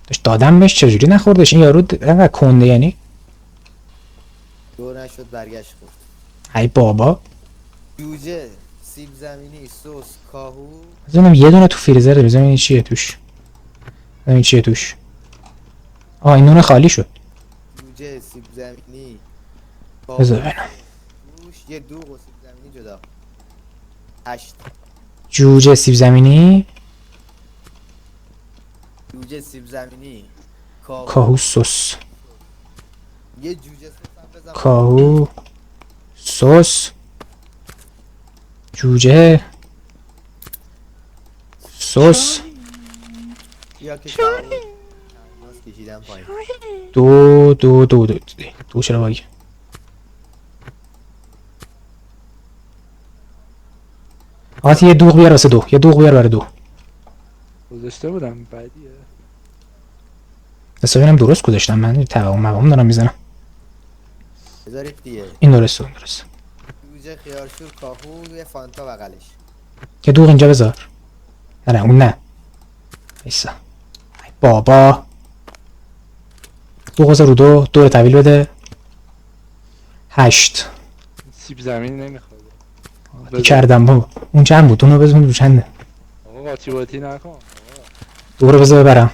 داشت دادم بهش، چجوری نخوردش این یارو انقدر کنده یعنی. دور نشد برگشت خورد. ای بابا جوجه، سیب زمینی، سس، کاهو. بزنم یه دونه تو فریزر بزنم این چیه توش. بزنم این چیه توش. این نون خالی شد. جوجه، سیب زمینی، بذار ببینم. توش یه دوغ و سیب زمینی جدا. 8. جوجه سیب زمینی جوجه، سیب زمینی، کاهو سس. یه جوجه سس هم بزن. کاهو سس جوجه سس یا که کاهو ناز کشیدم پایین. دو چرا باگه. آتی یه دوغ بیار واسه دو، یه دوغ بیار برای دو. گذاشته بودم بعدیه. بس ببینم درست گذاشتم من توام دارم میزنم. بذارید دیگه. این درسته. جوجه، خیارشور، کاهو، یه فانتا بغلش. یه دوغ اینجا بذار. نه اون نه. ایسا. ای بابا. دوغ بذار رو دو رو طویل بده. 8 سیب زمینی نمیخواد. کردم بابا. اون چند بود؟ اونو بزن رو چنده. آقا قاطی باطی نکن. دو رو بذار ببرم.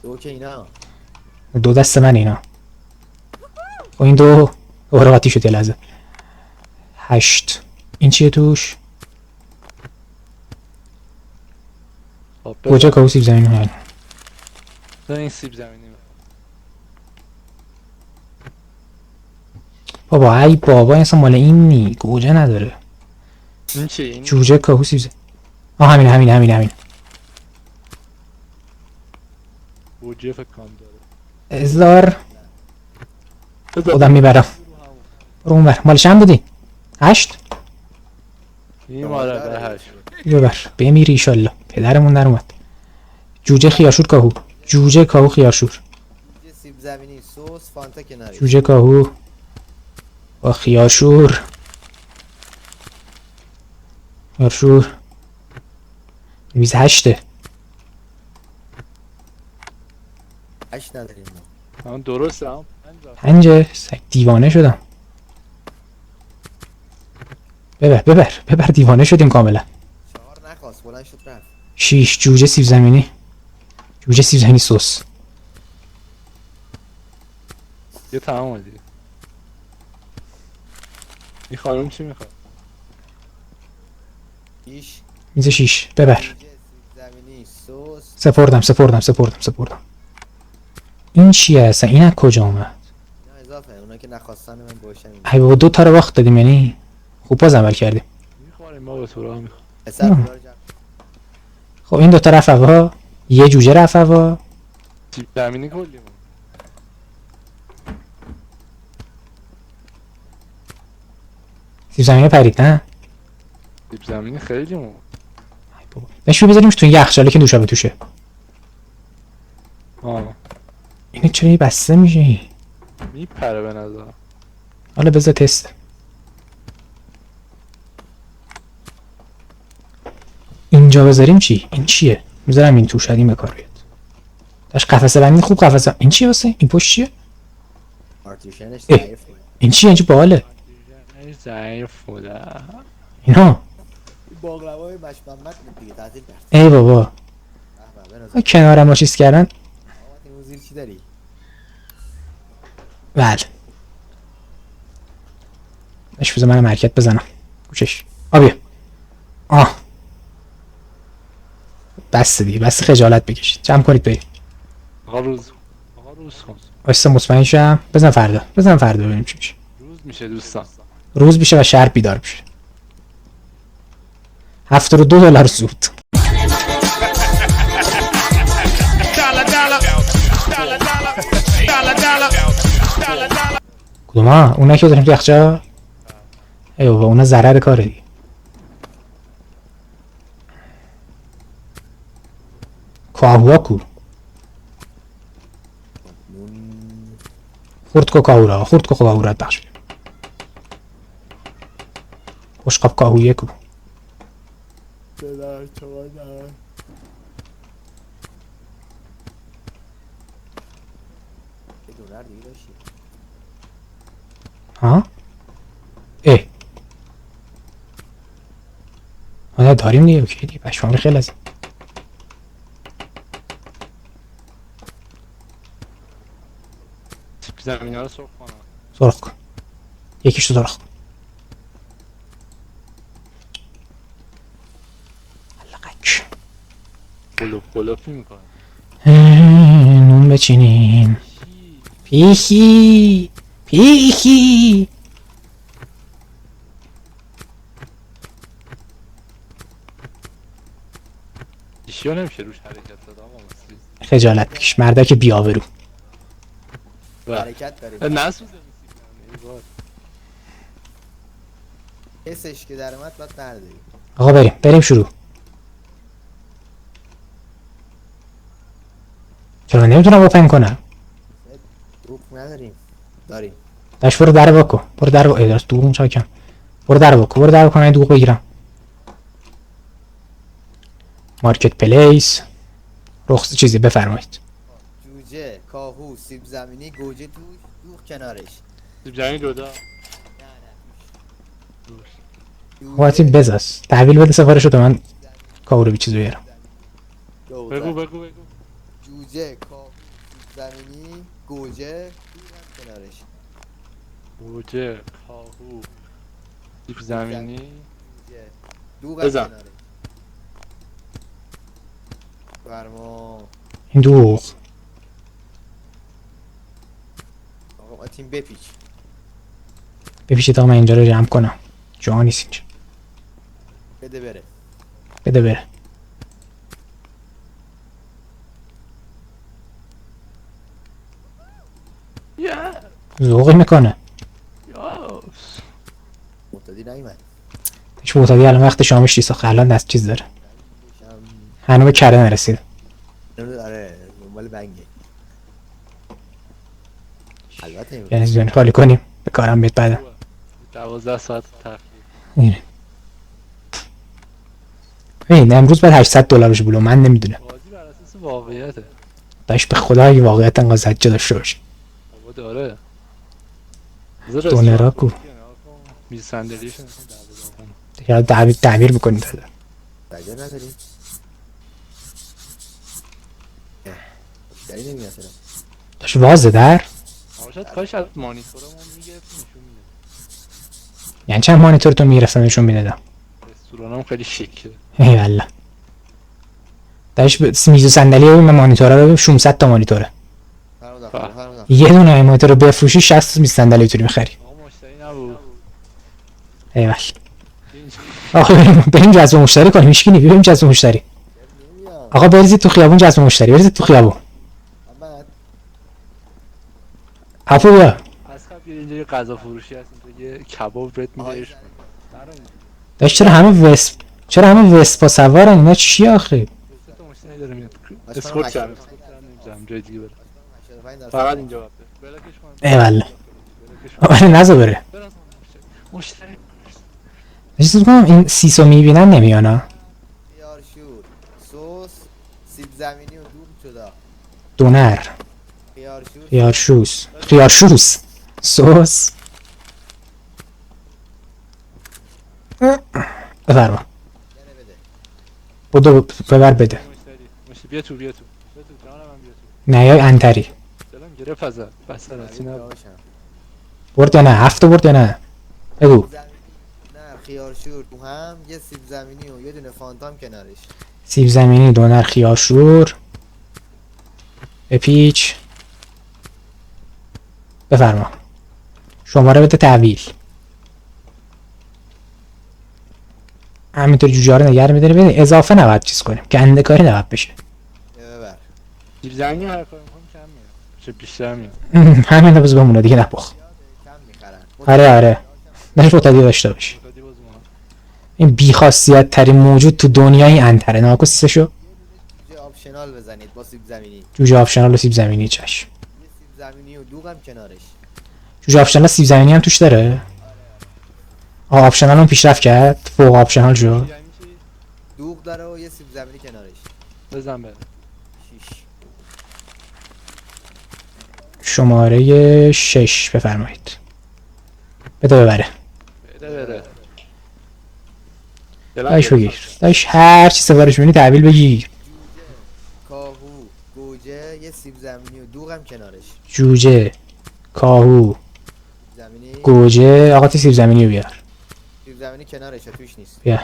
دو که اینا. دو دست من اینا. خب این دو دوباره قاطی شد یه لحظه. 8 این چیه توش؟ کجا کاهو سیب زمینی؟ این سیب زمینی بابا ای بابا این اصلا مال این نی گوجه نداره. این چی؟ این جوجه کاهو سیب زمینی. همین گوجه فکر کنم داره. ازدار خودم میبرم. برو اون بر. مال چند بودی؟ 8 این ماره به 8. ببر بمیری ایشالله. پدرمون در اومد. جوجه خیارشور کاهو. جوجه کاهو خیارشور. جوجه، سیب زمینی، سس، فانتا کنارش. جوجه کاهو با خیارشور. خیارشور 28. 8 نداریم ما. همون درسته هم 5 دیوانه شدم. ببر دیوانه شدیم کاملا. 4 نخواست بلند شد رفت. 6 جوجه سیب زمینی سس. یه تمام دیگه. این خانم چی میخواد؟ 6. میز 6 ببر. جوجه، سیب زمینی، سس. سپردم. این چیه اصلا؟ این از کجا اومد؟ اینا اضافه اونا که نخواستن من باشم. ای بابا 2 تا رو باخت دادیم یعنی خوب باز عمل کردیم. میخواریم ما به تو راه میخوام. پسر خدا رو جمع. خب این 2 تا رفت هوا. یه جوجه رفت هوا. سیب زمینی کلی ما. سیب زمینی پرید نه؟ سیب زمینی خیلی ما. ای بابا بشو بذاریمش تو یخچاله که دوشابه توشه. این چرا بسته میشه؟ میپره به نظر. حالا بذار تست. اینجا بذاریم چی؟ این چیه؟ میذارم این توش این به کار بیاد. داش قفسه بندی خوب قفسه. این چیه واسه؟ این پشت چیه؟ پارتیشنش اه. ضعیفه. این چیه؟ اینجا باله. ضعیف بوده. اینا باقلوای مش محمد بود دیگه تعطیل کرد. ای بابا به به بنظر. کنارم با چیز کردن. آقا این زیر چی داری؟ بله اش بذار منم حرکت بزنم گوشش. بیا بس دیگه بس خجالت بکشید. جمع کنید برید. آقا روز کن. واسه مطمئن شم. بزن فردا ببینیم چی میشه. روز میشه دوستان. روز میشه و شهر بیدار میشه. $72 سود. کدوم ها؟ اونا که داریم تو یخچال؟ ای بابا اونا ضرر کاره دیگه. کاهوها کو؟ خورد کو کاهورا بخش. بشقاب کاهویه کو؟ دلار چقدر یه دلار دیگه داشتی ها؟ اه آیا داریم دیگه اوکی دیگه پشمام خیلی از سیب زمینی ها رو سرخ کنم. سرخ کن یکیش رو سرخ کن لقک قلوپی میکنم. نون بچینیم پیخی پیخی ایشیا نمیشه روش حرکت داد آقا مصری. خجالت بکش مردک بیاورو حرکت داره نسوزه این سیب زمینی بار. حسش که در اومد باید نرداری آقا بریم شروع چرا نمیتونم اوپن کنم دوک نداریم داریم داش برو در واکو برو در واکو داشت دوغم چاکم برو در واکو من دوغ بگیرم مارکت پلیس رخص چیزی بفرمایید جوجه کاهو سیب زمینی گوجه توش دوغ کنارش سیب زمینی جدا. نه توش واتی بزاس تحویل بده سفارشو تو من کارو بی چیزو بیارم بگو جوجه کاهو سیب زمینی گوجه دوغ کنارش گوجه کاهو سیب زمینی جوجه دوغ بزن. کنارش فرما این دوغ آقا ما تیم بپیچ بپیشید تا من اینجا رو جمع کنم جا نیست اینجا بده بره بده بره ذوقی میکنه متدی نیمد هیچ معتادی الان وقت شامش نیست الان دست چیز داره هنو به کره نرسید آره دنبال بنگه البته یعنی زیانی خالی کنیم به کارم بیت بعدم 12 ساعت تاخیر. اینه این امروز باید $800 بشه بلو من نمیدونم بازی بر اساس واقعیته. داشت به خدا اگه واقعیت انقدر زجه داشته باشه بابا داره. دونرا کو میز صندلیش یا تعمیر بکنید بجا نداریم داری نمیاد چرا داشت وازه در شاید کاش از مانیتورمون میگرفت نشون میده. یعنی چند مانیتور تو میرفتم نشون میدادم رستورانم خیلی شیکه. ای والله داشت میز و صندلی و مانیتورا رو 600 تا مانیتوره فرمودم یه دونه مانیتور رو بفروشی 60 میز صندلی میتونی بخری آقا مشتری نبود. ای والله آخه بریم جذب مشتری کنیم هیچ کی نمیاد بریم جذب مشتری آقا بریزید تو خیابون جذب مشتری بریزید تو خیابون اپو بیا از قبل اینجا یه غذا فروشی هست اینجا یه کباب بهت میده. داشت چرا همه وسپا سوارن اینا چیه آخه تو مشتری داره میاد. اسکورت کرد. نمیذارم جای دیگه بره. فقط اینجا باید بره. بلاکش کن. ای والله آره نزا بره مشتری چیزی کنم این سیسو میبینن نمیانا خیار شور سس سیب زمینی و دوغ جدا دونر خیار شور خیارشوز سس بفرما بودو ببر بده مشتری بیا تو جانم من بیا تو. نه یا انتری دلم گرفت ازت. بس رسی نبود. برد یا نه هفته برد یا نه بگو نه خیار شور تو هم یه سیب زمینی و یه دونه فانتام کنارش سیب زمینی دونر خیارشور بپیچ بفرما شماره بده تحویل همینطور جوجه ها رو نگر میداری بده اضافه نباید چیز کنیم گنده کاری نباید بشه ببر سیب زمینی هر کاری میکنم کم میاد. چه بیشتر میاد. همین رو بز بمونه دیگه نپخ کم میخرن آره نش متدی داشته باش متدی باز ما. این بیخاصیت ترین موجود تو دنیای انتره ناکو سیسشو جوجه آپشنال بزنید با سیب زمینی جوجه آپشنال و سیب زمینی چشم یه سیب زمینی و دوغ هم کنارش جوجه آپشنال سیب زمینی هم توش داره آپشنال هم پیشرفت کرد فوق آپشنال شد دوغ داره و یه سیب زمینی کنارش. بزن بره. 6. شماره 6 بفرمایید. بده ببره. بده بره. داش بگیر. داش هر چی سفارش می‌بینی تحویل بگیر. کاهو، گوجه، یه سیب زمینی و دوغم کنارش. جوجه، کاهو، زمینی گوجه. آقا تی سیب زمینی رو بیار. سیب زمینی کنارشه توش نیست. بیا. آه.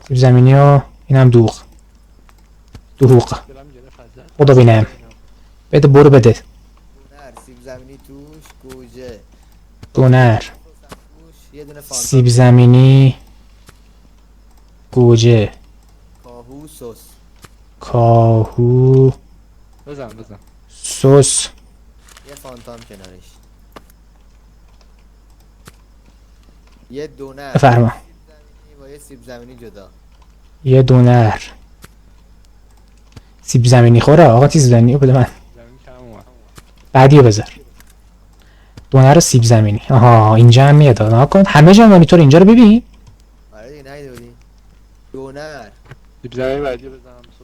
سیب زمینی و اینم دوغ. دوغ. خدا بینم. بده برو بده. دونر سیب زمینی توش، گوجه دونر، توش، یه دونه فانتا، سیب زمینی، گوجه، کاهو، سس. کاهو، بزن. سس. یه فانتام کنارش. یه دونر بفرما. سیب زمینی با یه سیب زمینی جدا. یه دونر سیب زمینی خوره. آقا تی سیب زمینی رو بده من. زمین کم اومد. بعدی رو بذار. دونر و سیب زمینی. آها اینجا هم میاد. آها کن همه جا مانیتور اینجا رو ببین. آره دیگه نیده بودی. دونر سیب زمین بعدی رو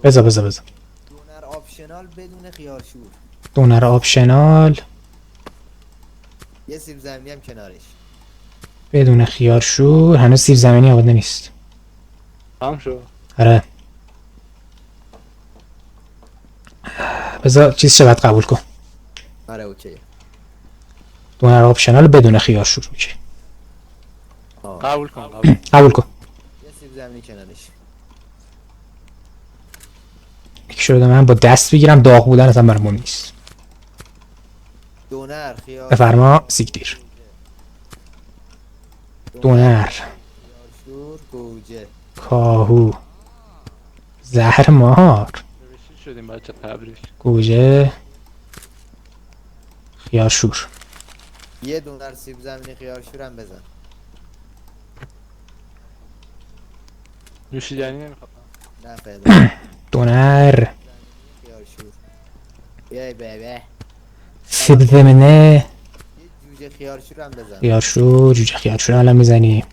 بزنم. بذار. دونر آپشنال بدون خیارشور. دونر آپشنال یه سیب زمینی هم کنارش. بدون خیار شور. هنوز سیب زمینی آماده نیست. تمام شد. آره بذار چیز چه باید قبول کن. آره اوکیه. دونر آپشنال بدون خیار شور. اوکی. قبول کن. قبول کن. یه سیب زمینی کنارش. یکی شده من با دست بگیرم داغ بودن اصلا برام مهم نیست. دونر خیار بفرما سیگدیر. دونر، خیارشور، گوجه. کاهو، زهر مار، نوشته شدیم بچه تبریک. گوجه، خیار شور. یه دونر سیب زمینی خیارشور هم بزن. نوشیدنی نمیخواد. نه فعلا. دونر، خیارشور. یای بابا. سیب زمینه، یه جوجه خیارشور هم بزن. خیار شور. جوجه خیار شور الان میزنیم.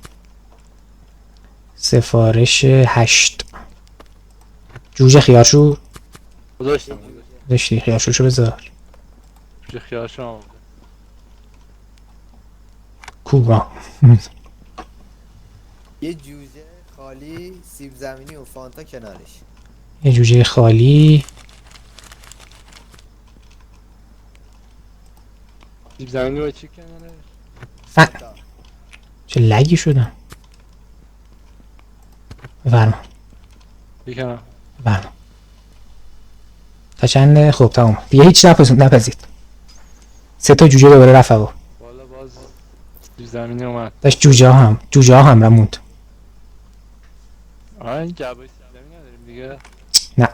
سفارش 8. جوجه خیار شور گذاشتم. داشتی. خیار شورشو بذار. چه خیال شما. کوبا. یه جوجه خالی، سیب زمینی و فانتا کنارش. یه جوجه خالی. سیب زمینی با چی کناره؟ چه لگی شدم. بفرما. بکنم. بفرما. تا چند؟ خب تمام دیگه. هیچ نپذید. 3 تا جوجه دوباره رفت هوا. بالا باز سیب زمینی اومد. داشت جوجه ها هم رموند. این جبای سیب زمینی نداریم دیگه. نه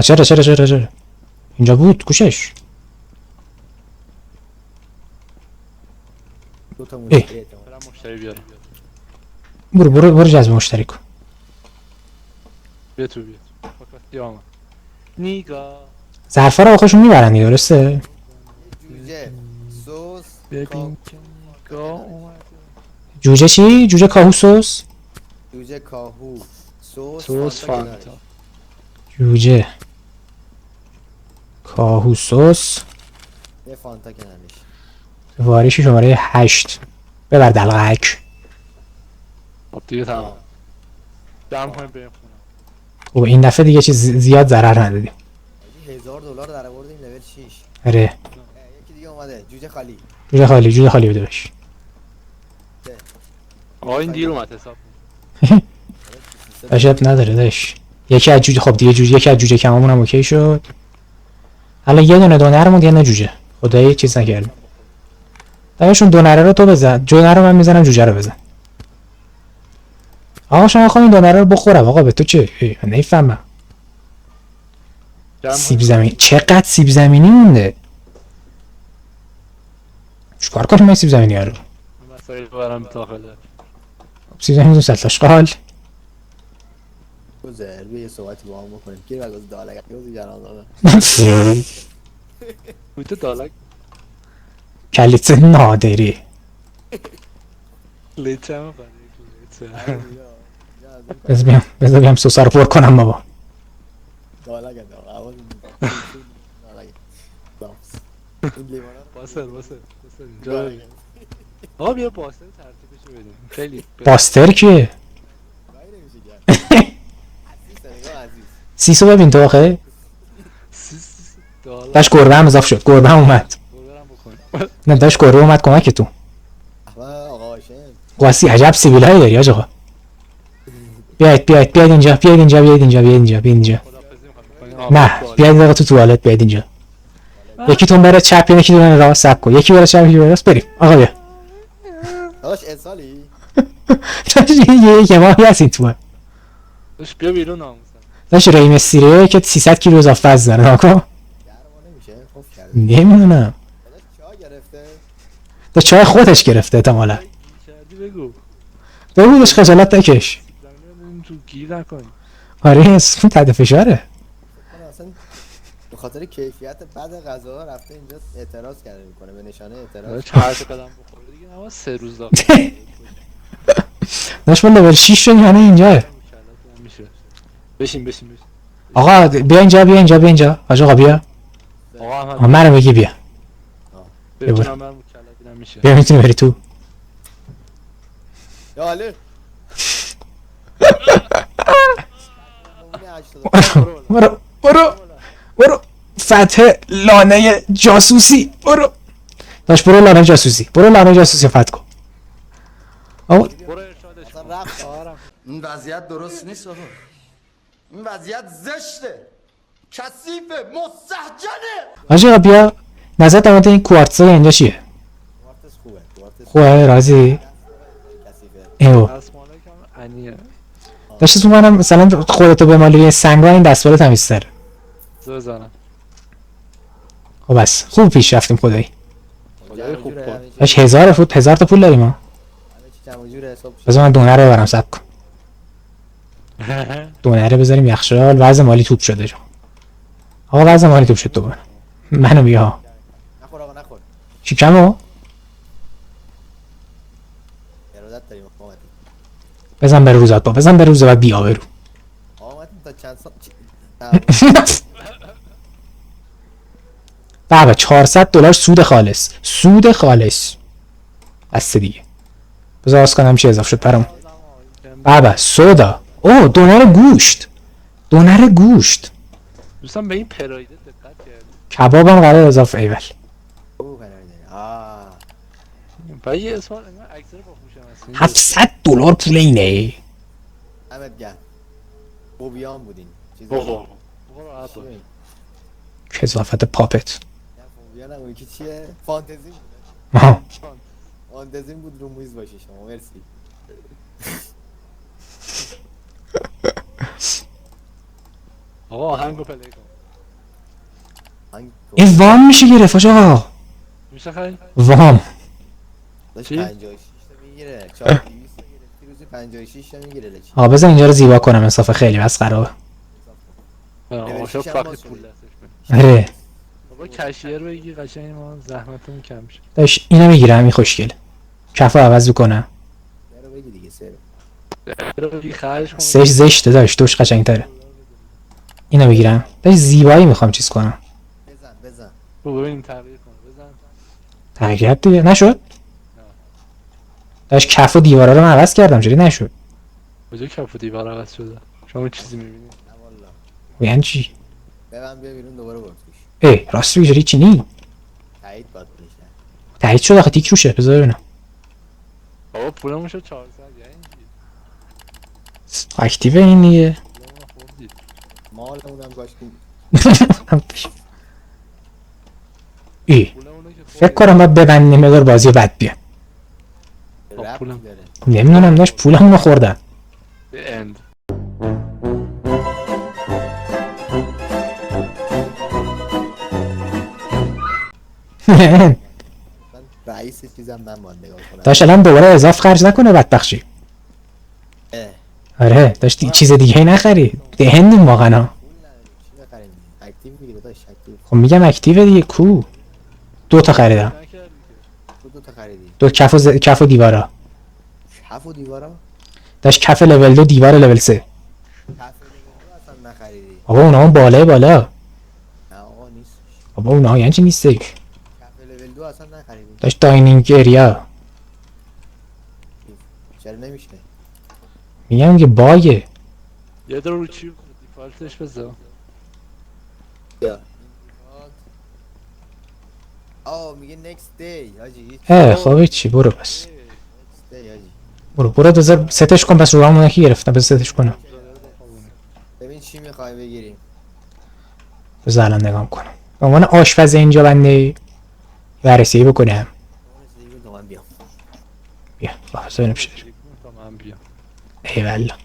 چرا اینجا بود کوشش. دو تا مشتری اعتماد. برم مشتری بیارم. برو جذب مشتری کن. بیا تو بیا. فقط آمد. نیگا. ظرفا رو آخرشون میبرن دیگه درسته؟ جوجه سس ببین که نیگا اومده. جوجه چی؟ جوجه کاهو سس؟ جوجه کاهو سس سس فانتا فانتا. کنارش. جوجه کاهو سس. یه فانتا کنارش. سفارشی شماره 8. ببر دلغک. خب دیگه تمام. جمع کنیم بریم خونه. خب این دفعه دیگه چیز زیاد ضرر ندادیم. $1000 در آوردیم لول 6. آره یکی دیگه اومده جوجه خالی. جوجه خالی بده بش. آقا این دیر اومد حساب. اشب نداره داش. یکی از جوجه. خب دیگه یکی از جوجه کمامون هم اوکی شد. حالا یه دونه دونر موند یه دونه جوجه. خدایی چیز نکردیم. داشون دونره رو تو بزن. دونر رو من میزنم جوجه رو بزن. آقا شما خواهیم دونره رو بخورم. آقا به تو چه؟ من نمیفهمم. سیب زمینی. چقدر سیب زمینی مونده؟ چیکار کنیم این سیب زمینی رو؟ مسائل برام داخله. سیب زمینی سلطاشقال. گذر یه صحبتی با هم بکنیم. گیر بگوز دالگه گوزی جنازانه. بوده دالک. کلیت نادری. لیچه همه برای لیچه. از این بذار بیام سوسا رو پر کنم بابا. دالا گدام اول این لیوانا رو باسر اینجا ببین. آقا بیا باسر ترتیبشو بدیم خیلی باستر کیه؟ گاهی نمیشه کرد. عزیز نگاه عزیز. سیسو ببین تو آخه دالا داشت گربه هم اضاف شد. گربه هم اومد. برم بکن نه داشت گربه اومد کمکتون. احمد آقا هاشم قاسی عجب سیبیلایی داری آقا. بیاید اینجا نه بیاید آقا تو توالت بیاید اینجا. یکیتون بره چپ یکیتون بره راست. سب کن یکی بره چپ یکی بره راست. بریم آقا بیا. داداش انسالی یه ماهی هست این تو. داش بیا بیرون ناموسم داشت ریم سیره که 300 کیلو اضافه وزن داره ناکن. گرما نمیشه خوب کرده نمیدونم. داداش چای گرفته دا چای خودش گرفته احتمالا. کردی بگو بگوش خجالت نکش. زمین تو گیر نکنی آره اسم تحت فشاره. من اصلا به خاطر کیفیت بد غذا رفته اینجا اعتراض کرده میکنه به نشانه اعتراض. داش هر قدم بخوره دیگه نما 3 روز داخل داشت من لول 6 شدیم همه اینجاه. میشه بشین آقا بیا اینجا حاج آقا بیا. آقا آقا احمد منو بگی بیا. ببینم من مکلف نمیشه بیا میتونی بری تو. یا علی برو فتح لانه جاسوسی. داشت برو لانه جاسوسی فتح کن. آقا برو ارشادش کن اصلا رفت آرام این وضعیت درست نیست آقا. این وضعیت زشته، کثیفه، مستهجنه. حاج آقا بیا نظر در مورد این کوارتزای اینجا چیه؟ کوارتز خوبه خوبه راضی؟ کثیفه ایو دستمالک هم انیه داشت تو منم مثلا خودتو بمالی روی سنگا این دستمال تمیزتر. بزنم خب بس خوب پیش رفتیم خدایی. خدای خوب کن داشت 1000 تا پول داریم ما. همه چی جمع جور حساب شد. بذار من دونه رو ببرم صبر کن. دونه رو بذاریم یخچال. وضع مالی توپ شده جو. آقا وضع مالی توپ شد دوباره. منو بیا. نخور آقا نخور چی کمو؟ ارادت داریم آقا متین. بزن بره روزات با. بزن بره روزات بیا برو. آقا متین تا چند سال بابا $400 سود خالص. بس دیگه. بذار آس کنم چی اضافه شد برام. بابا سودا. اوه دونر گوشت. دوستان به این پرایده دقت کردی کبابم قرار اضافه ایول. او کنارده و یه اسم اکثر با خوشم هست $700 پول اینه. همت گرم خوبیان بودین چیزی بخور راحت باش کثافت پاپت. خوبیان هم اون یکی چیه؟ فانتزی بود آها. فانتزی بود رو میز باشه شما مرسی آقا آهنگو پلی کن هنگ این وام میشه گرفت حاج آقا. میشه خیلی وام. داشت چی؟ 56 تا میگیره 400 تا گرفتی روزی 56 تا میگیره لچی آقا بذار اینجا رو زیبا کنم انصافه خیلی بس خرابه. آقا شب شیشم فقط باز پول شده. دستش کنی آره بابا کشیر بگی قشنگ ما زحمتمون کم میشه داش اینو میگیرم این خوشگل. کفو عوض کنم. برو بگی دیگه سر برو بگی خرج کن سش زشته داش دوش قشنگتره. اینو بگیرم. داش زیبایی میخوام چیز کنم. بزن بابا ببین تغییر کن بزن تغییر دیگه نشد. داش کف و دیوارا رو من عوض کردم چرا نشد؟ کجا کف و دیوار عوض شده شما چیزی میبینی نه والا یعنی چی؟ ببن بیا بیرون دوباره برد توش ای راست میگی چی نی؟ تایید باد میشه تایید شد آخه تیک روشه بذار ببینم. بابا پولمون شد 400 یعنی چی اکتیو این دیگه. پولمون رو خوردید مال اونم گاشتیم ای پولمون رو که فکر کنم باید ببندیم مقدار بازی بد بیا. رب پولم. داره نمیدونم داش پولمون رو خوردن. اند من رئیس چیزم من باید نگاه کنم داش الان دوباره اضاف خرج نکنه بدبخشی. اه آره داشت چیز دیگه ای نخری. دهندیم واقعا ها. پول نداریم چی بخریم اکتیو بگیره داشت اکتیو خب میگم اکتیو دیگه کو. 2 تا خریدم. نکردی که تو 2 تا خریدی دو کف و دیوارا. کف و دیوارا داشت کف لول 2 دیوار لول 3. کف لول دو اصلا نخریدی. بابا اونها هم بالای بالا. نه آقا نیست. بابا اونها یعنی چی نیستش؟ کف لول 2 اصلا نخریدی. داشت داینینگ اریا. چرا نمیشه؟ میگم که باگه. یه دور رو چی دیفالتش بذار. آه میگه next day حاجی. خب چی برو بس. next day حاجی. برو بذار ستش کن، پس رو همون یکی گرفتم، بذار ستش کنم. ببین چی میخوای بگیریم. بذار الان نگاه کنم. به عنوان آشپز اینجا بنده بررسی بکنم. رسیدگی تو من بیام. بیا خلاص ببینم چی داره. تا من بیام. ایوالا.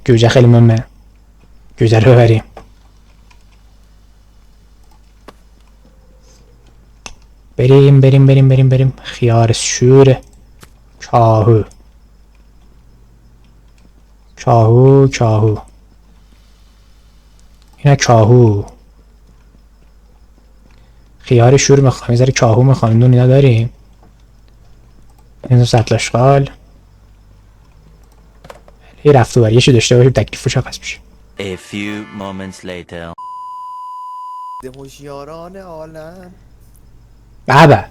گوجه خیلی مهمه. گوجه رو ببریم. بریم خیار شور. کاهو اینا کاهو. خیار شور میخوام، یه ذره کاهو میخوام. نون اینا داریم. این سطل اشغال. یه رفت و بریشو داشته باشیم تکلیفش عوض میشه. A few moments later. هوشیاران عالم بابا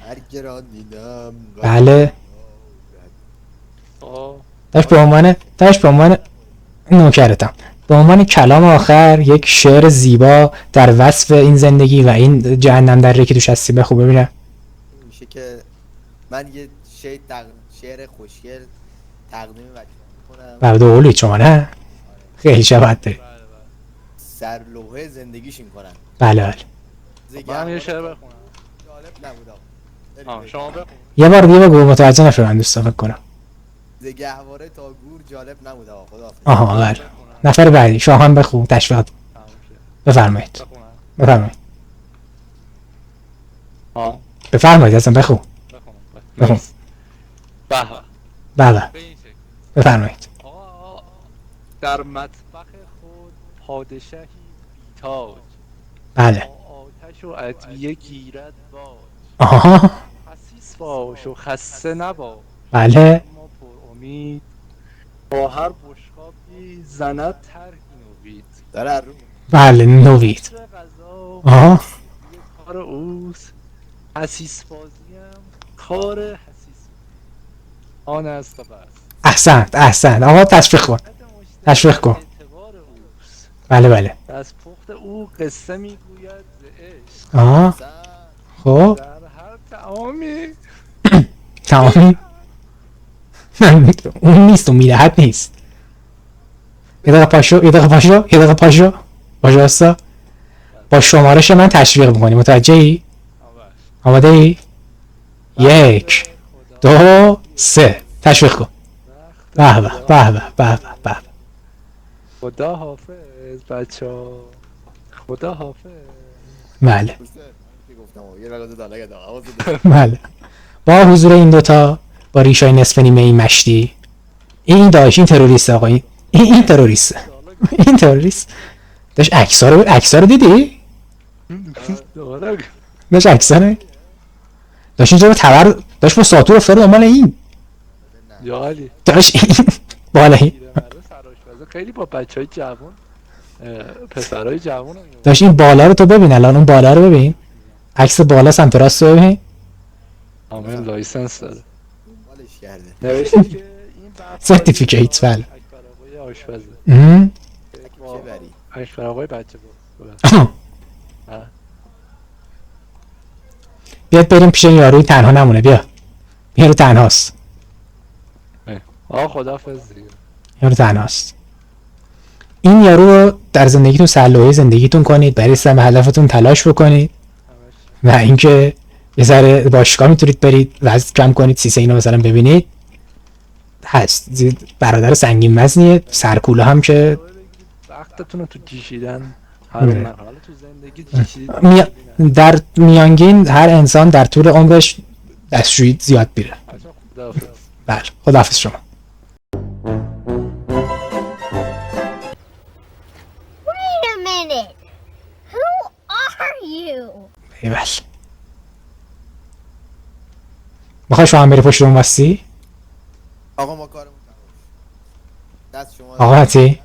هر گران دیدم. بله. آه داشت به عنوان نوکرتم، به عنوان کلام آخر یک شعر زیبا در وصف این زندگی و این جهنم دره که توش هستی بخو ببینم. میشه که من یه شعر خوشگل تقدیم بچه‌ها میکنم. بعد قولید شما نه خیلی شباهت داری. سرلوحه زندگیشون کنن. بله. من یه شعر بخونم. جالب نبود آه شما بخون. یه بار دیگه بگو، متوجه نشدم. من دوست فکر کنم. ز گهواره تا گور جالب نبود آقا. خداحافظ. آها بله. نفر بعدی شاهان بخو تشویق. تموم شد. بفرمایید. بخونم. آه بفرمایید اصلا بخو. بخونم. به بله به این شکل. بفرمایید. آقا در مطبخ خود پادشاهی بیتاج. بله. آتش و ادویه گیرد باج. آها خسیس باش و خسته نباش. بله اما پر امید با هر بشقابی زند طرحی نوید. داره رو بله نوید. فکر غذا آها یه کار اوست. حسیس بازیم کار حسیس آن است و بس. احسنت آقا تشویق کن. تشویق کن. اعتبار اوست. بله از پخت او قصه میگوید ز عشق. آها خب در هر طعامی تمامی اون نیست، اون میدهد نیست. یه دقیقه پاشو باشو با شمارش من تشویق میکنی. متوجه ای؟ آماده ای؟ 1 2 3 تشویق کن. به. خدا حافظ بچه‌ها. خدا حافظ. بله گفتم یه رقم دالا گدا. بله. با حضور این دوتا با ریشای نصف نیمه این مشتی، این داشت این تروریست آقا، این تروریست داشت عکس‌ها رو دیدی؟ داشت عکس‌ها داشت اینجا تبر داشت با ساتور افتاده دنبال این جالی داشت این بالایی خیلی با بچهای جوان پسرای جوان داشت. این بالا رو تو ببین، الان اون بالا رو ببین، عکس بالا سمت راست رو ببین. آمین لایسنس داره. مالش کرده. نوشته که این سرتیفیکیت بله. اکبر آقای آشپزه. چه بری؟ اکبر آقای بچه بود. بیاد بریم پیش یاروی تنها نمونه. بیا رو تنهاست. خداحافظ دیگه. یارو تنهاست. این یارو رو در زندگیتون سرلوحه زندگیتون کنید، برای رسیدن به هدفتون تلاش بکنید و اینکه یه ذره باشگاه میتونید برید، وزن کم کنید، سیسه اینو مثلا ببینید. هست برادر سنگین وزنیه، سرکوله هم که وقتتون رو تو جیشیدن هر مرحله تو زندگی جیشیدن. در میانگین هر انسان در طول عمرش دستشویی زیاد میره. بله خداحافظ شما. Wait a minute. Who are you? ایول میخوای شما هم بری پشت اون واستی؟ آقا ما کارمون تموم شد. دست شما آقا حتی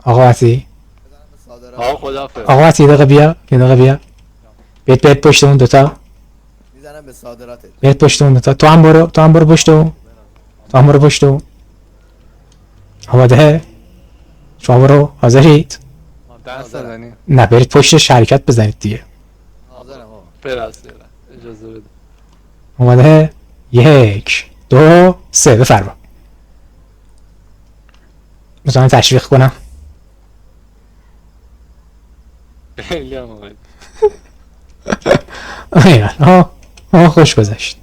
آقا حتی بزنم به صادرات. آقا خدافظ. آقا حتی یه دقیقه بیا یه دقیقه بیا بیت پشت اون دوتا میزنم به صادراتت. بیت پشت اون دوتا تو هم برو پشت اون تو هم برو پشت اون آماده شما برو حاضرید دست بزنیم. نه برید پشت شرکت بزنید دیگه حاضرم آقا. برست اجازه بده. اومده 1 2 3 بفرما میتونم تشویق کنم خیلی هم اومد. ایوان خوش گذشت